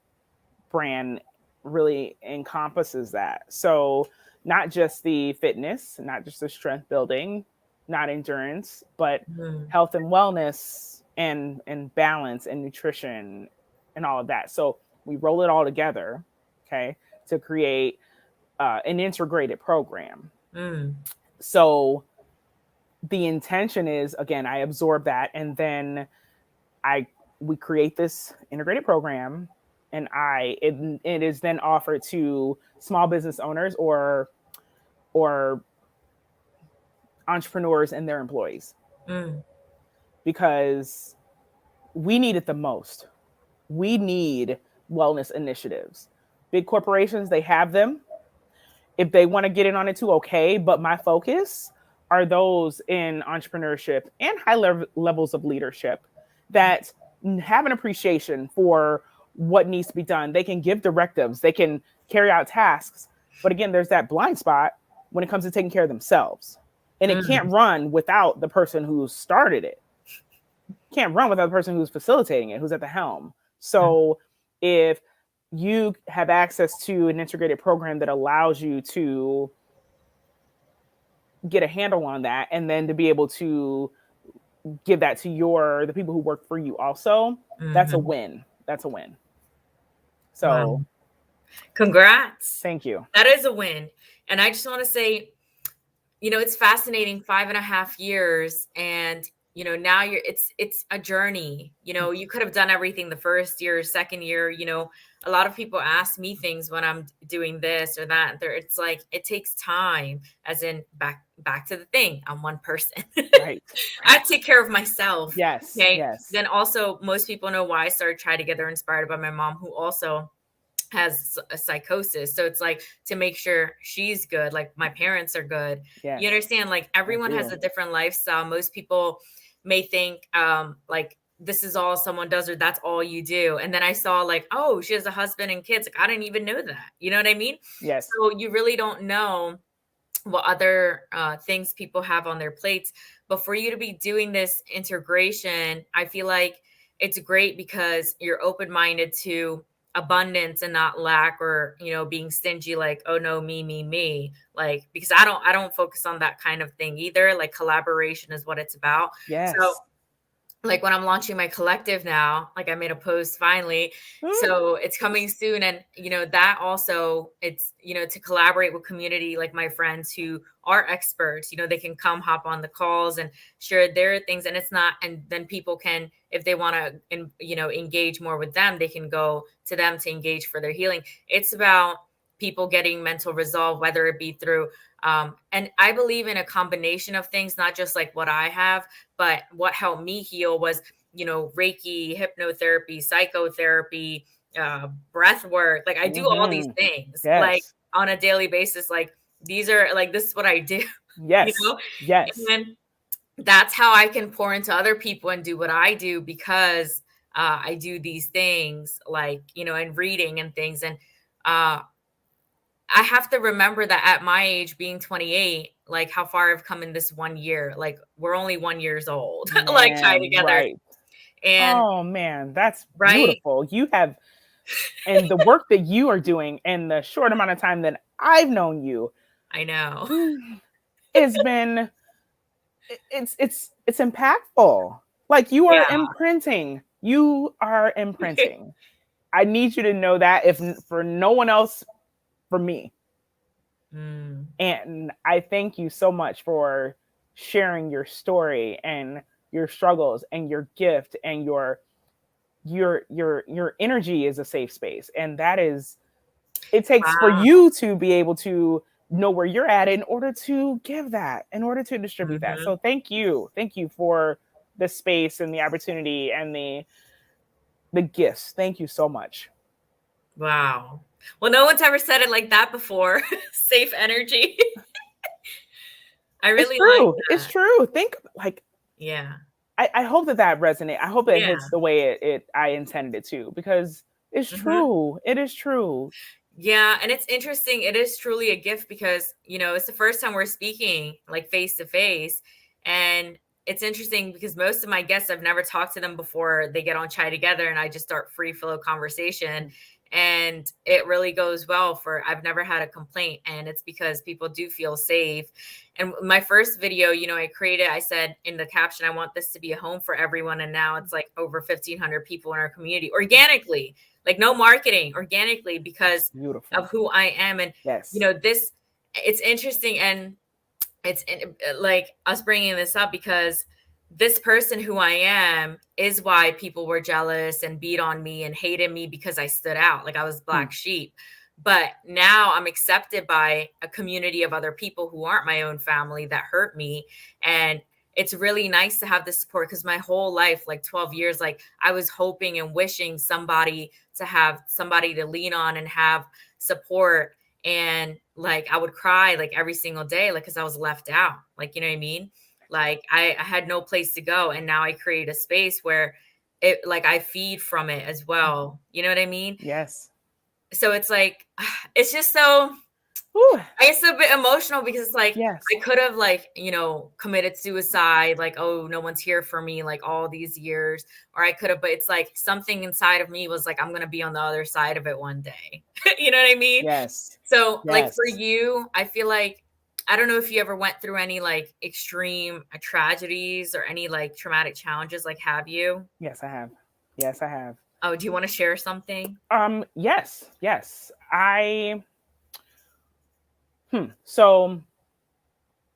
brand really encompasses that. So, not just the fitness, not just the strength building, not endurance, but Mm. health and wellness and balance and nutrition and all of that. So, we roll it all together, okay, to create an integrated program. Mm. So, the intention is, again, I absorb that, and then I we create this integrated program, and it is then offered to small business owners or entrepreneurs and their employees, Mm. because we need it the most. We need wellness initiatives. Big corporations, they have them. If they want to get in on it too, okay. But my focus are those in entrepreneurship and levels of leadership that have an appreciation for what needs to be done. They can give directives, they can carry out tasks. But again, there's that blind spot when it comes to taking care of themselves. And it can't Mm. run without the person who started it. Can't run without the person who's facilitating it, who's at the helm. So if you have access to an integrated program that allows you to get a handle on that, and then to be able to give that to the people who work for you also, that's a Mhm. win. That's a win. Wow. So Congrats. thank you. That is a win. And I just want to say, it's fascinating, 5.5 years, and now it's a journey. You could have done everything the first year, second year. A lot of people ask me things when I'm doing this or that. It's like it takes time, as in back to the thing. I'm one person. Right. I Right. have to take care of myself. Yes. Okay. Yes. Then also, most people know why I started Try Together, inspired by my mom, who also has a psychosis. So it's like to make sure she's good, like my parents are good. You Yes. understand? Like I everyone has do. a different lifestyle. Most people may think like this is all someone does, or that's all you do. And then I saw like, oh, she has a husband and kids. Like I didn't even know that. You know what I mean? Yes. So you really don't know what other things people have on their plates. But for you to be doing this integration, I feel like it's great because you're open minded to abundance and not lack, or being stingy, like, oh no, me, like, because I don't focus on that kind of thing either. Like collaboration is what it's about. So Yes. like when I'm launching my collective now, like I made a post finally. Mm. So it's coming soon. And, that also, it's, to collaborate with community, like my friends who are experts, they can come hop on the calls and share their things. And it's not, and then people can, if they want to, engage more with them, they can go to them to engage for their healing. It's about people getting mental resolve, whether it be through, and I believe in a combination of things, not just like what I have, but what helped me heal was, Reiki, hypnotherapy, psychotherapy, breath work. Like I do all these Mm-hmm. things like Yes. on a daily basis. Like these are like, this is what I do, you Yes. know? Yes. And that's how I can pour into other people and do what I do, because I do these things like, and reading and things. And I have to remember that at my age, being 28, like how far I've come in this one year. Like we're only 1 years old, like tied Man, together. right. And Oh man, that's right. beautiful. You have, and the work that you are doing in the short amount of time that I've known you, I know. mm, it's been it's impactful. Like you are Yeah. imprinting. You are imprinting. I need you to know that if for no one else, for me. Mm. And I thank you so much for sharing your story and your struggles and your gift and your energy is a safe space. And that is, it takes for Wow. you to be able to know where you're at in order to give that, in order to distribute that. Hmm. So thank you. Thank you for the space and the opportunity and the gifts. Thank you so much. Wow. Well, no one's ever said it like that before. Safe energy. I It's really like true. It's that. true. Think like Yeah. I hope that that resonates. I hope it Yeah. hits the way it I intended it to, because it's Hmm. true. It is true. Yeah, and it's interesting. It is truly a gift because, it's the first time we're speaking like face to face. And it's interesting because most of my guests, I've never talked to them before they get on Chai Together and I just start free flow conversation. And it really goes well for, I've never had a complaint. And it's because people do feel safe. And my first video, I said in the caption, I want this to be a home for everyone. And now it's like over 1,500 people in our community organically, like no marketing, organically, because Beautiful. of who I am. And Yes. this, it's interesting. And it's like us bringing this up because this person who I am is why people were jealous and beat on me and hated me, because I stood out like I was Hmm. black sheep. But now I'm accepted by a community of other people who aren't my own family that hurt me. And it's really nice to have this support because my whole life, like 12 years, like I was hoping and wishing somebody to have somebody to lean on and have support. And like I would cry like every single day, like because I was left out, like, you know what I mean? Like I had no place to go, and now I create a space where it, like, I feed from it as well, you know what I mean? Yes. So it's like it's just so, Whew. it's a bit emotional because it's like Yes. I could have, like, committed suicide, like, oh, no one's here for me, like all these years, or I could have, but it's like something inside of me was like, I'm gonna be on the other side of it one day. You know what I mean? Yes. So, like, for Yes. you, I feel like, I don't know if you ever went through any like extreme tragedies or any like traumatic challenges, like, have you? Yes, I have. Yes, I have. Oh, do you want to share something? Yes, yes. So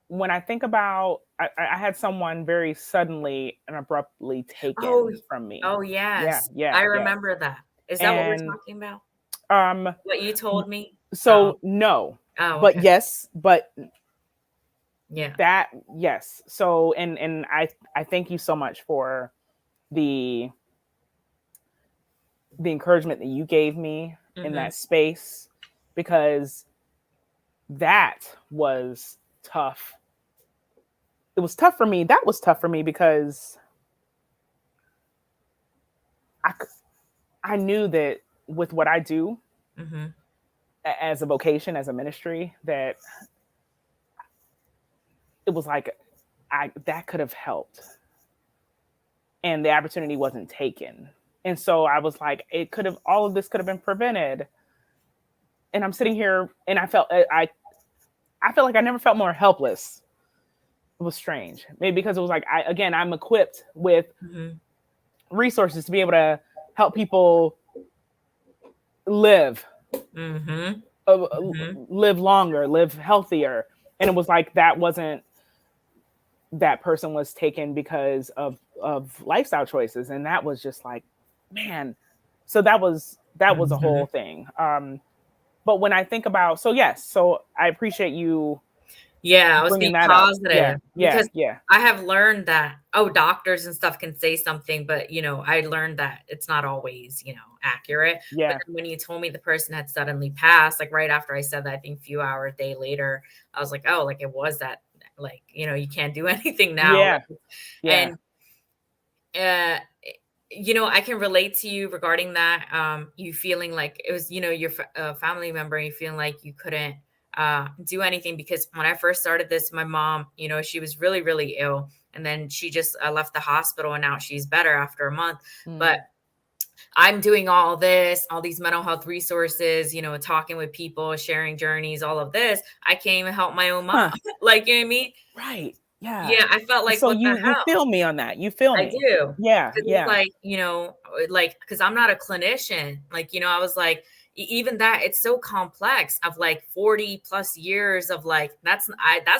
when I think about, I had someone very suddenly and abruptly Oh, taken from me. oh Yeah, yes. yeah, I yeah. remember that. Is that what we're And talking about? um What you told me? Oh, so no, oh, but okay. yes, but Yeah. that yes. So and I thank you so much for the the encouragement that you gave me in Mm-hmm. that space, because that was tough. It was tough for me. That was tough for me because I I knew that with what I do Mm-hmm. as a vocation, as a ministry, that it was like I that could have helped, and the opportunity wasn't taken. And so I was like, it could have, all of this could have been prevented. And I'm sitting here and I felt like I never felt more helpless. It was strange. Maybe because it was like I'm equipped with Mm-hmm. resources to be able to help people live, Mm-hmm. uh, Mm-hmm. live longer, live healthier. And it was like that wasn't, that person was taken because of lifestyle choices, and that was just like, man. So that was a Mm-hmm. whole thing. But when I think about, so yes, so I appreciate you Yeah, I was bringing being that up. Yeah, positive yeah, because yeah, I have learned that, oh, doctors and stuff can say something, but I learned that it's not always, accurate. But yeah, then when you told me the person had suddenly passed, like right after I said that, I think a few hours, day later, I was like, oh, like it was that, like, you can't do anything now. yeah, Like, yeah, and uh I can relate to you regarding that. You feeling like it was, your family member, and you feeling like you couldn't do anything because when I first started this, my mom, she was really, really ill, and then she just left the hospital, and now she's better after a month. But I'm doing all this, all these mental health resources, talking with people, sharing journeys, all of this. I can't even help my own mom. Like, you know what I mean? Right. Yeah. Yeah. I felt like, So what the you hell? feel me on that. You feel I me. do. Yeah. It's like, because I'm not a clinician. Like, I was like, even that, it's so complex of like 40 plus years of like, that's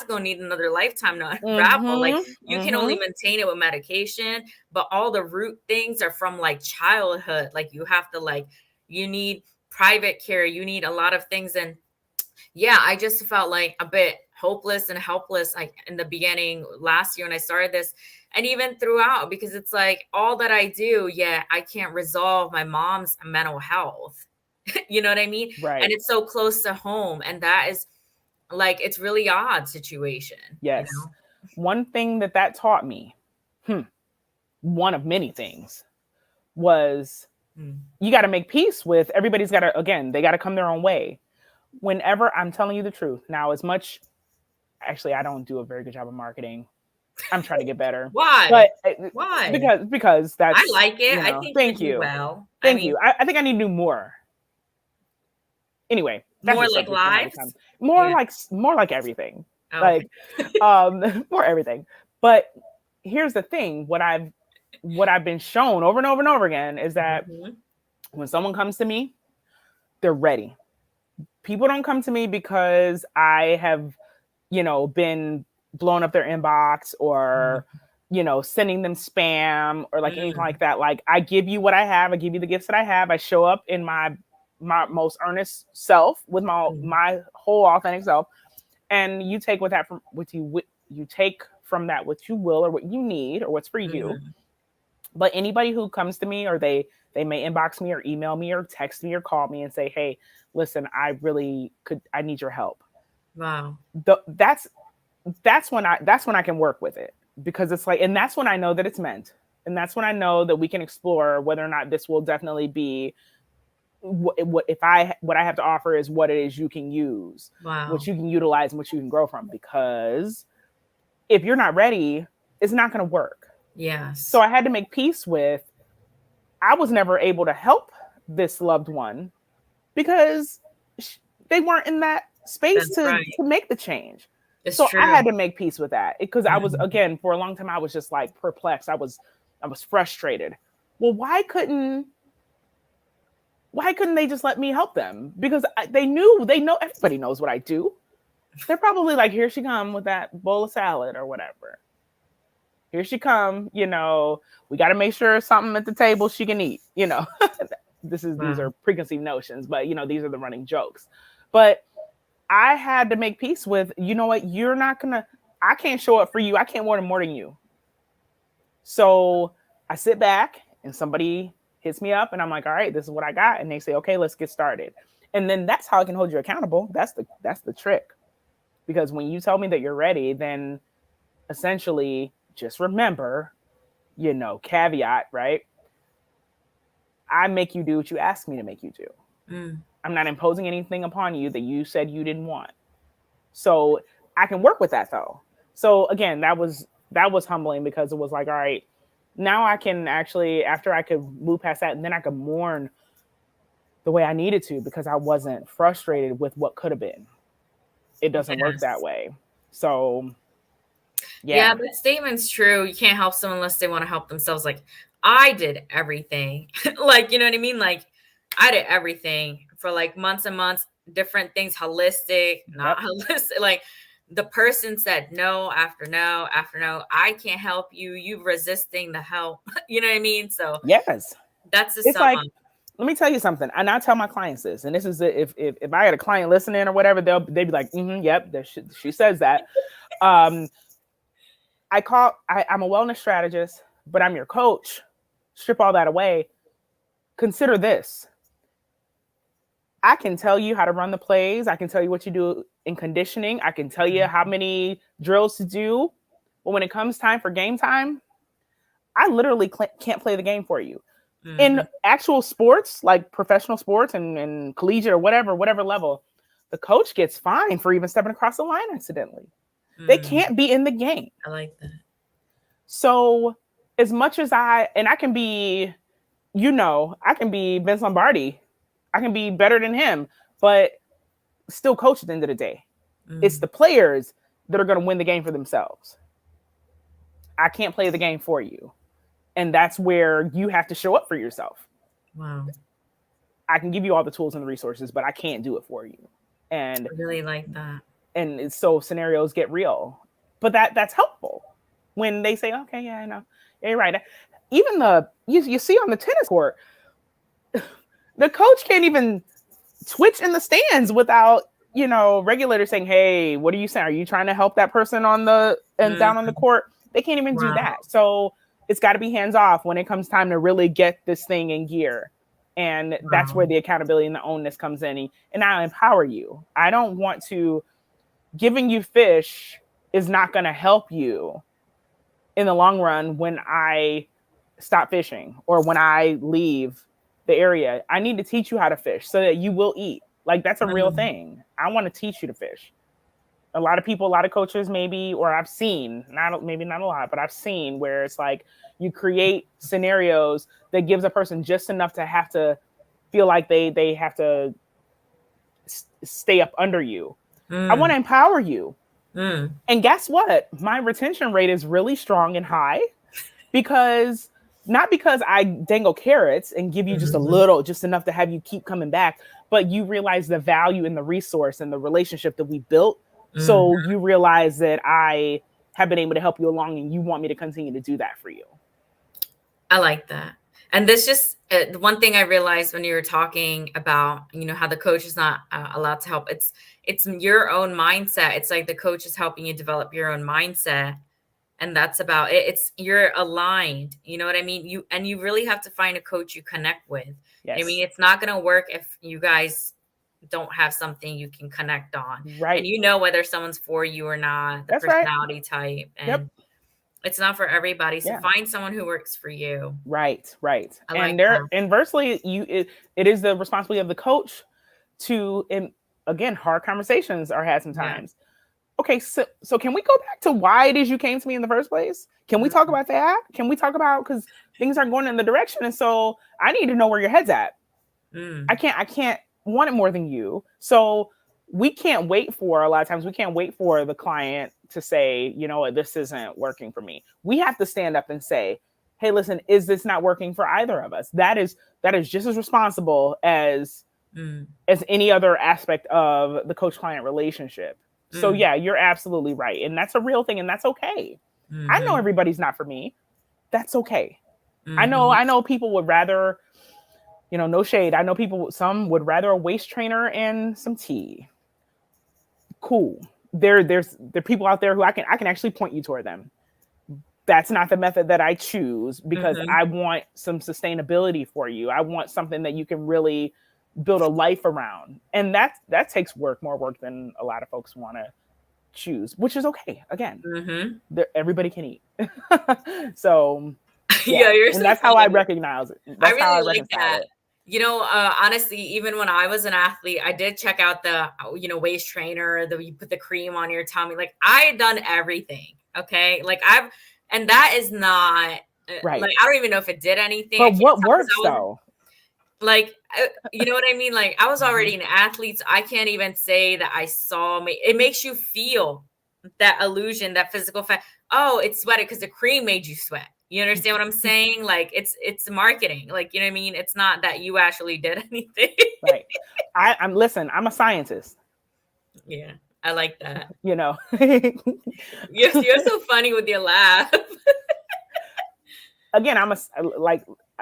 going to need another lifetime to unravel. Like, you can only maintain it with medication, but all the root things are from like childhood. Like, you have to you need private care, you need a lot of things. And yeah, I just felt like a bit hopeless and helpless, like in the beginning last year when I started this, and even throughout, because it's like all that I do, I can't resolve my mom's mental health. You know what I mean? Right. And it's so close to home, and that is like, it's really odd situation. Yes. One thing that taught me, one of many things, was you got to make peace with everybody's got to, again, they got to come their own way. Whenever, I'm telling you the truth now, actually, I don't do a very good job of marketing. I'm trying to get better. Why? But why? Because that's, I like it. I think thank you do you. well. Thank you. I think I need to do more. Anyway, more like lives, more like everything. Oh. Like more everything. But here's the thing, what I've been shown over and over and over again is that when someone comes to me, they're ready. People don't come to me because I have, been blowing up their inbox or, sending them spam or like anything like that. Like, I give you what I have. I give you the gifts that I have. I show up in my most earnest self with my whole authentic self. And you take with that you take from that what you will or what you need or what's for you. But anybody who comes to me, or they may inbox me or email me or text me or call me and say, hey, listen, I need your help. Wow. That's when I can work with it, because it's like, and that's when I know that it's meant. And that's when I know that we can explore whether or not this will definitely be what I have to offer is what it is you can use, what you can utilize and what you can grow from. Because if you're not ready, it's not going to work. Yes. So I had to make peace with, I was never able to help this loved one because they weren't in that space to make the change. It's so true. I had to make peace with that, because I was, again, for a long time, I was just like perplexed. I was frustrated. Well, why couldn't they just let me help them? Because they know, everybody knows what I do. They're probably like, here she come with that bowl of salad or whatever. Here she come, we got to make sure something at the table she can eat, These are preconceived notions, but these are the running jokes. But I had to make peace with, you know what, I can't show up for you. I can't want more than you. So I sit back and somebody hits me up and I'm like, all right, this is what I got. And they say, okay, let's get started. And then that's how I can hold you accountable. That's the trick. Because when you tell me that you're ready, then essentially just remember, caveat, right? I make you do what you ask me to make you do. I'm not imposing anything upon you that you said you didn't want. So I can work with that though. So again, that was humbling, because it was like, all right, now I can actually, after I could move past that, and then I could mourn the way I needed to, because I wasn't frustrated with what could have been. It doesn't work that way. So yeah, that statement's true. You can't help someone unless they want to help themselves. Like, I did everything. Like, you know what I mean? Like, I did everything for like months and months, different things, holistic, not holistic. Like, the person said no after no after no. I can't help you. You resisting the help. You know what I mean? So yes, that's the it's like, let me tell you something. And I tell my clients this, and this is if I had a client listening or whatever, they'd be like, yep, she says that. I'm a wellness strategist, but I'm your coach. Strip all that away. Consider this. I can tell you how to run the plays. I can tell you what you do in conditioning. I can tell you how many drills to do. But when it comes time for game time, I literally can't play the game for you. In actual sports, like professional sports and collegiate or whatever level, the coach gets fined for even stepping across the line accidentally. They can't be in the game. I like that. So as much as I can be, I can be Vince Lombardi. I can be better than him, but still coach at the end of the day. It's the players that are going to win the game for themselves. I can't play the game for you. And that's where you have to show up for yourself. Wow. I can give you all the tools and the resources, but I can't do it for you. And I really like that. And so scenarios get real. But that's helpful when they say, okay, yeah, I know. Yeah, you're right. Even you see on the tennis court, the coach can't even twitch in the stands without, regulators saying, hey, what are you saying? Are you trying to help that person down on the court? They can't even do that. So it's got to be hands off when it comes time to really get this thing in gear. And that's where the accountability and the ownness comes in. And I empower you. I don't want to, giving you fish is not going to help you in the long run when I stop fishing or when I leave the area. I need to teach you how to fish so that you will eat. Like, that's a real thing. I want to teach you to fish. A lot of people, a lot of coaches maybe, or I've seen, maybe not a lot, but I've seen where it's like you create scenarios that gives a person just enough to have to feel like they have to stay up under you. I want to empower you. And guess what? My retention rate is really strong and high because not because I dangle carrots and give you just a little, just enough to have you keep coming back, but you realize the value in the resource and the relationship that we built. So you realize that I have been able to help you along and you want me to continue to do that for you. I like that. And this just one thing I realized when you were talking about, how the coach is not allowed to help. It's your own mindset. It's like the coach is helping you develop your own mindset. And that's about it. It's you're aligned. You know what I mean? You really have to find a coach you connect with. Yes. I mean, it's not going to work if you guys don't have something you can connect on. Right. And whether someone's for you or not, the That's personality type. And it's not for everybody. So Yeah. find someone who works for you. Right. I And inversely, it is the responsibility of the coach to, and again, hard conversations are had sometimes. Okay, so can we go back to why it is you came to me in the first place? Can we talk about that? Can we talk about, because things aren't going in the direction, and so I need to know where your head's at. I can't want it more than you. So we can't wait for, a lot of times we can't wait for the client to say, you know what, this isn't working for me. We have to stand up and say, hey, listen, is this not working for either of us? That is just as responsible as any other aspect of the coach-client relationship. So yeah, you're absolutely right. And that's a real thing, and that's okay. I know everybody's not for me. That's okay. I know people would rather, no shade. I know some would rather a waist trainer and some tea. Cool. There are people out there who I can actually point you toward them. That's not the method that I choose because I want some sustainability for you. I want something that you can really build a life around. And that takes more work than a lot of folks want to choose, which is okay. Again, everybody can eat. So and that's how I recognize it. That's how I like that. It. Honestly, even when I was an athlete, I did check out the, waist trainer, you put the cream on your tummy. Like, I had done everything. Okay. And that is not right. Like, I don't even know if it did anything. But what works though? Like, you know what I mean? Like, I was already an athlete. So I can't even say that I saw me. It makes you feel that illusion, that physical fact. Oh, it's sweated because the cream made you sweat. You understand what I'm saying? Like, it's marketing. Like, you know what I mean? It's not that you actually did anything. Right. I'm a scientist. Yeah. I like that. You're so funny with your laugh. Again,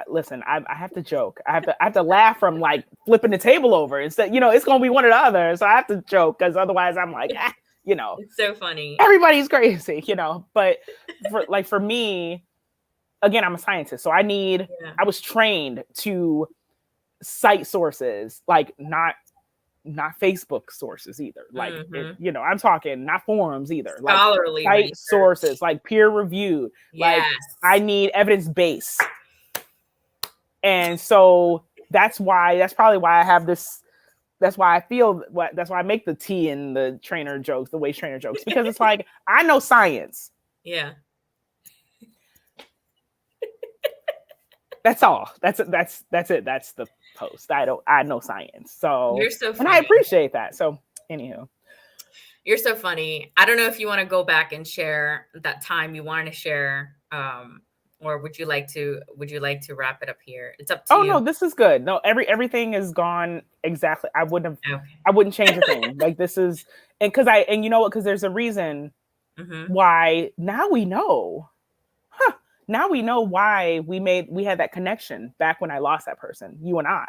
listen, I have to joke. I have to laugh from like flipping the table over instead. It's going to be one or the other. So I have to joke because otherwise I'm like, It's so funny. Everybody's crazy, But for me, again, I'm a scientist. So I was trained to cite sources, like not Facebook sources either. Like, I'm talking not forums either. Scholarly like cite sources, like peer reviewed. Yes. Like I need evidence based. And so that's probably why I have this. That's why I make the tea and the trainer jokes, the waist trainer jokes, because it's like, I know science. Yeah. That's all. That's it. That's the post. I know science. So, You're so and I funny. appreciate that. So, anywho. You're so funny. I don't know if you want to go back and share that time you wanted to share, or would you like to wrap it up here? It's up to Oh you. no, this is good. No, everything is gone exactly. I wouldn't Okay. change a thing. Like this is, and you know what? Because there's a reason why now we know. Huh. Now we know why we had that connection back when I lost that person, you and I,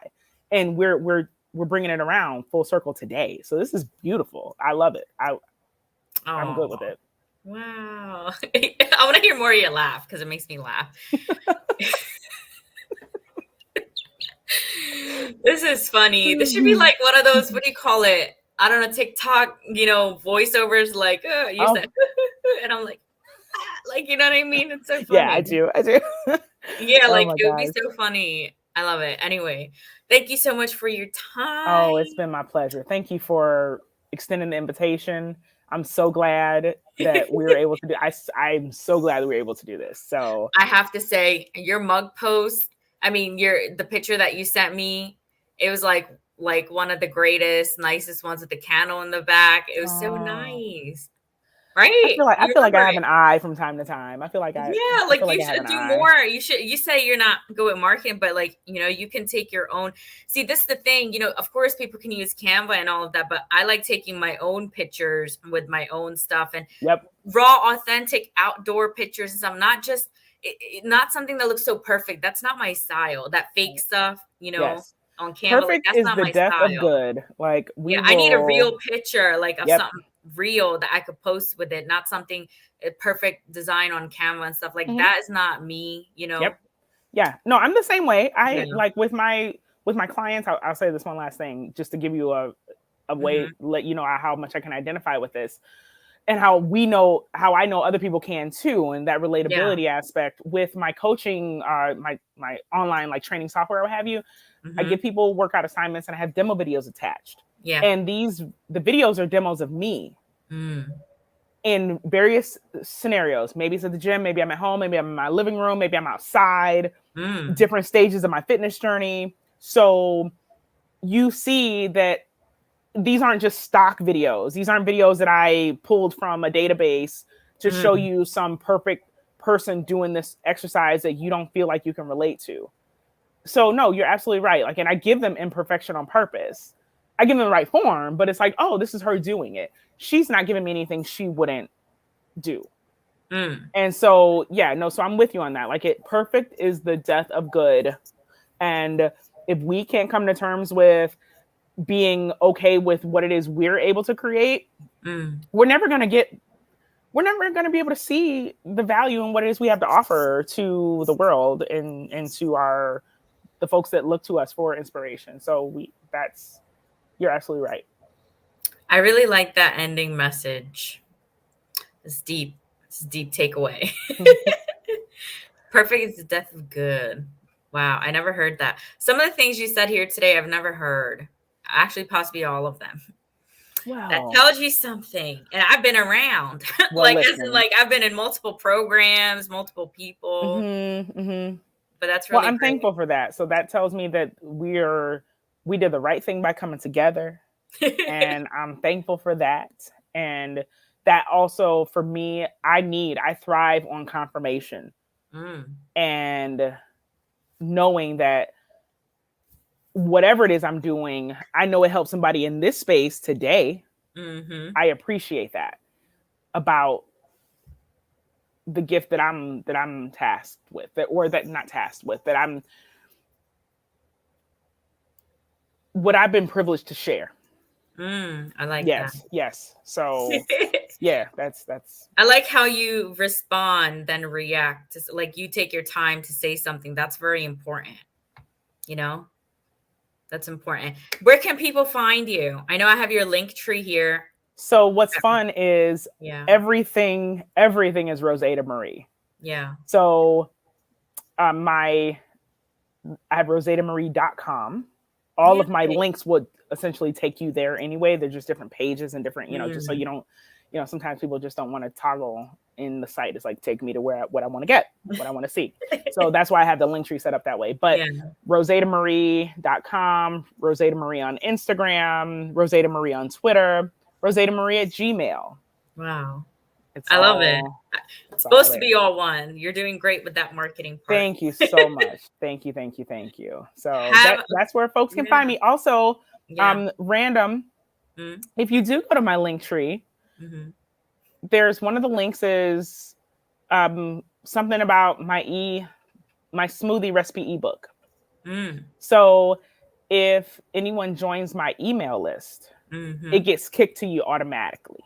and we're bringing it around full circle today. So this is beautiful. I love it. I'm good with it. Wow. I want to hear more of your laugh because it makes me laugh. This is funny. This should be like one of those, what do you call it? I don't know, TikTok, voiceovers like, you said, and I'm like, you know what I mean? It's so funny. Yeah, I do. Yeah, like it would be so funny. I love it. Anyway, thank you so much for your time. Oh, it's been my pleasure. Thank you for extending the invitation. I'm so glad that we were able to do. I'm so glad that we were able to do this. So I have to say, your mug post. I mean, the picture that you sent me. It was like one of the greatest, nicest ones with the candle in the back. It was so nice. Right? I feel like I have an eye from time to time. I feel like you should do more. You say you're not good at marketing, but you can take your own. See, this is the thing, of course people can use Canva and all of that, but I like taking my own pictures with my own stuff and raw, authentic outdoor pictures and stuff, not just not something that looks so perfect. That's not my style. That fake stuff, on Canva. Perfect that's is not the my death style. of good. Like I need a real picture, of something real that I could post with it, not something a perfect design on Canva and stuff like that is not me, Yeah, no, I'm the same way. I like with my clients. I'll say this one last thing just to give you a way, let you know how much I can identify with this, and how I know other people can too, and that relatability aspect with my coaching, my online like training software, what have you. I give people workout assignments and I have demo videos attached. Yeah. And the videos are demos of me in various scenarios. Maybe it's at the gym, maybe I'm at home, maybe I'm in my living room, maybe I'm outside, different stages of my fitness journey. So you see that these aren't just stock videos. These aren't videos that I pulled from a database to show you some perfect person doing this exercise that you don't feel like you can relate to. So no, you're absolutely right. Like, and I give them imperfection on purpose. I give them the right form, but it's like, oh, this is her doing it. She's not giving me anything she wouldn't do. And so, so I'm with you on that. Like perfect is the death of good. And if we can't come to terms with being okay with what it is we're able to create, we're never going to be able to see the value in what it is we have to offer to the world and to the folks that look to us for inspiration. So you're absolutely right. I really like that ending message. It's deep. It's a deep takeaway. Perfect is the death of good. Wow, I never heard that. Some of the things you said here today, I've never heard. Actually, possibly all of them. Wow. That tells you something. And I've been around. Well, I've been in multiple programs, multiple people. But that's really I'm thankful for that. So that tells me that we did the right thing by coming together. And I'm thankful for that. And that also for me, I thrive on confirmation. And knowing that whatever it is I'm doing, I know it helps somebody in this space today. I appreciate that about the gift that I'm tasked with, what I've been privileged to share. I like that. Yes. So that's. I like how you respond, then react. Like you take your time to say something. That's very important. That's important. Where can people find you? I know I have your link tree here. So what's fun is everything is RoseAda Marie. Yeah. So I have roseadamarie.com. All of my links would essentially take you there anyway. They're just different pages and different, just so you don't, sometimes people just don't want to toggle in the site is like taking me to what I want to get, what I want to see. So that's why I have the link tree set up that way. But RoseAdaMarie.com, RoseAda Marie on Instagram, RoseAda Marie on Twitter, RoseAda Marie at Gmail. Wow. I love it. It's supposed to be all one. You're doing great with that marketing part. Thank you so much. Thank you. So that's where folks can find me. Also, random, if you do go to my link tree, there's one of the links is something about my smoothie recipe ebook. So if anyone joins my email list, it gets kicked to you automatically.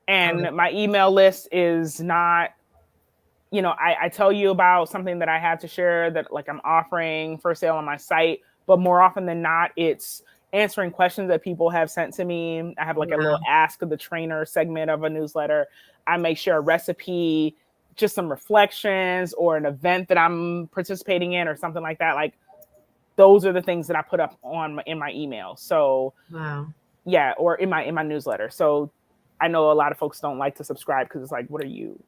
And my email list is not, I tell you about something that I have to share that like I'm offering for sale on my site, but more often than not, it's answering questions that people have sent to me. I have like a little ask of the trainer segment of a newsletter. I may share a recipe, just some reflections or an event that I'm participating in or something like that. Like those are the things that I put up in my email. So or in my newsletter. So I know a lot of folks don't like to subscribe because it's like, what are you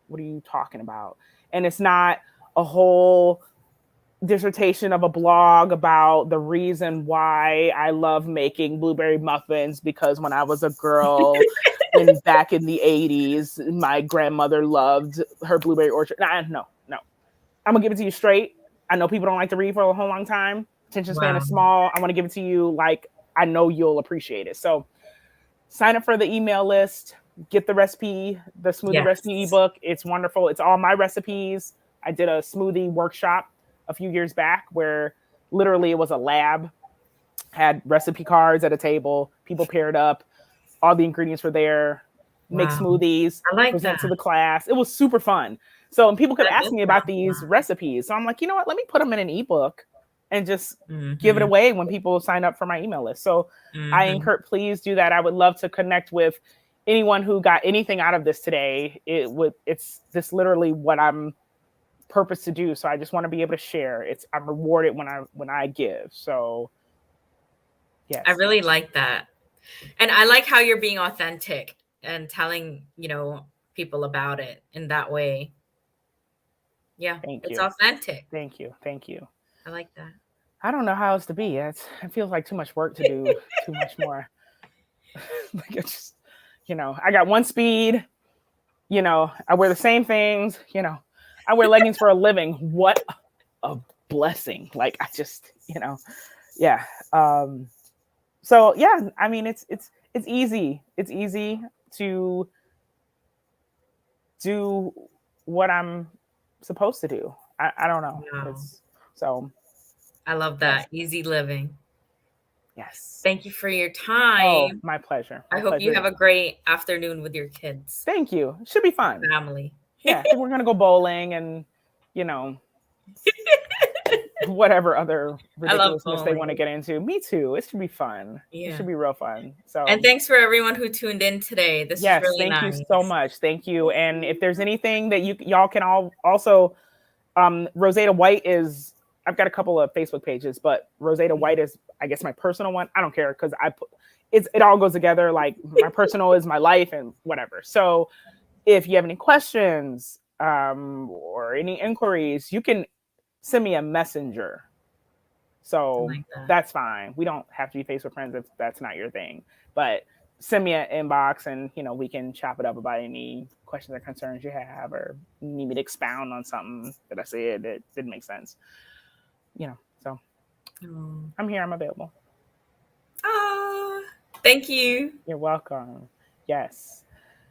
talking about? And it's not a whole dissertation of a blog about the reason why I love making blueberry muffins, because when I was a girl and back in the 80s, my grandmother loved her blueberry orchard. No. I'm gonna give it to you straight. I know people don't like to read for a whole long time. Attention span is small. I want to give it to you like I know you'll appreciate it. So sign up for the email list, get the recipe, the smoothie recipe ebook. It's wonderful. It's all my recipes. I did a smoothie workshop a few years back where literally it was a lab, had recipe cards at a table, people paired up, all the ingredients were there, make smoothies, present to the class. It was super fun. So, and people could ask me about these recipes. So I'm like, you know what, let me put them in an ebook and just give it away when people sign up for my email list. So I encourage, please do that. I would love to connect with anyone who got anything out of this today. It's this literally what I'm purpose to do. So I just want to be able to share. I'm rewarded when I give. So yes. I really like that. And I like how you're being authentic and telling, people about it in that way. Yeah. It's authentic. Thank you. I like that. I don't know how else to be. It feels like too much work to do, too much more. Like it's just, I got one speed, I wear the same things, I wear leggings for a living. What a blessing. Like I just, yeah. So yeah, I mean, it's easy. It's easy to do what I'm supposed to do. I don't know. Wow. So I love that. Easy living. Yes. Thank you for your time. Oh, my pleasure. I hope you have a great afternoon with your kids. Thank you. It should be fun. Family. Yeah. I think we're going to go bowling and, whatever other ridiculousness they want to get into. Me too. It should be fun. Yeah. It should be real fun. So, and thanks for everyone who tuned in today. This is really nice. Thank you so much. Thank you. And if there's anything that y'all can also, RoseAda White I've got a couple of Facebook pages, but RoseAda White is, I guess, my personal one. I don't care because it all goes together. Like my personal is my life and whatever. So if you have any questions or any inquiries, you can send me a messenger. So that's fine. We don't have to be Facebook friends if that's not your thing, but send me an inbox and, we can chop it up about any questions or concerns you have, or need me to expound on something that I said that didn't make sense. So I'm here. I'm available. Thank you. You're welcome. Yes.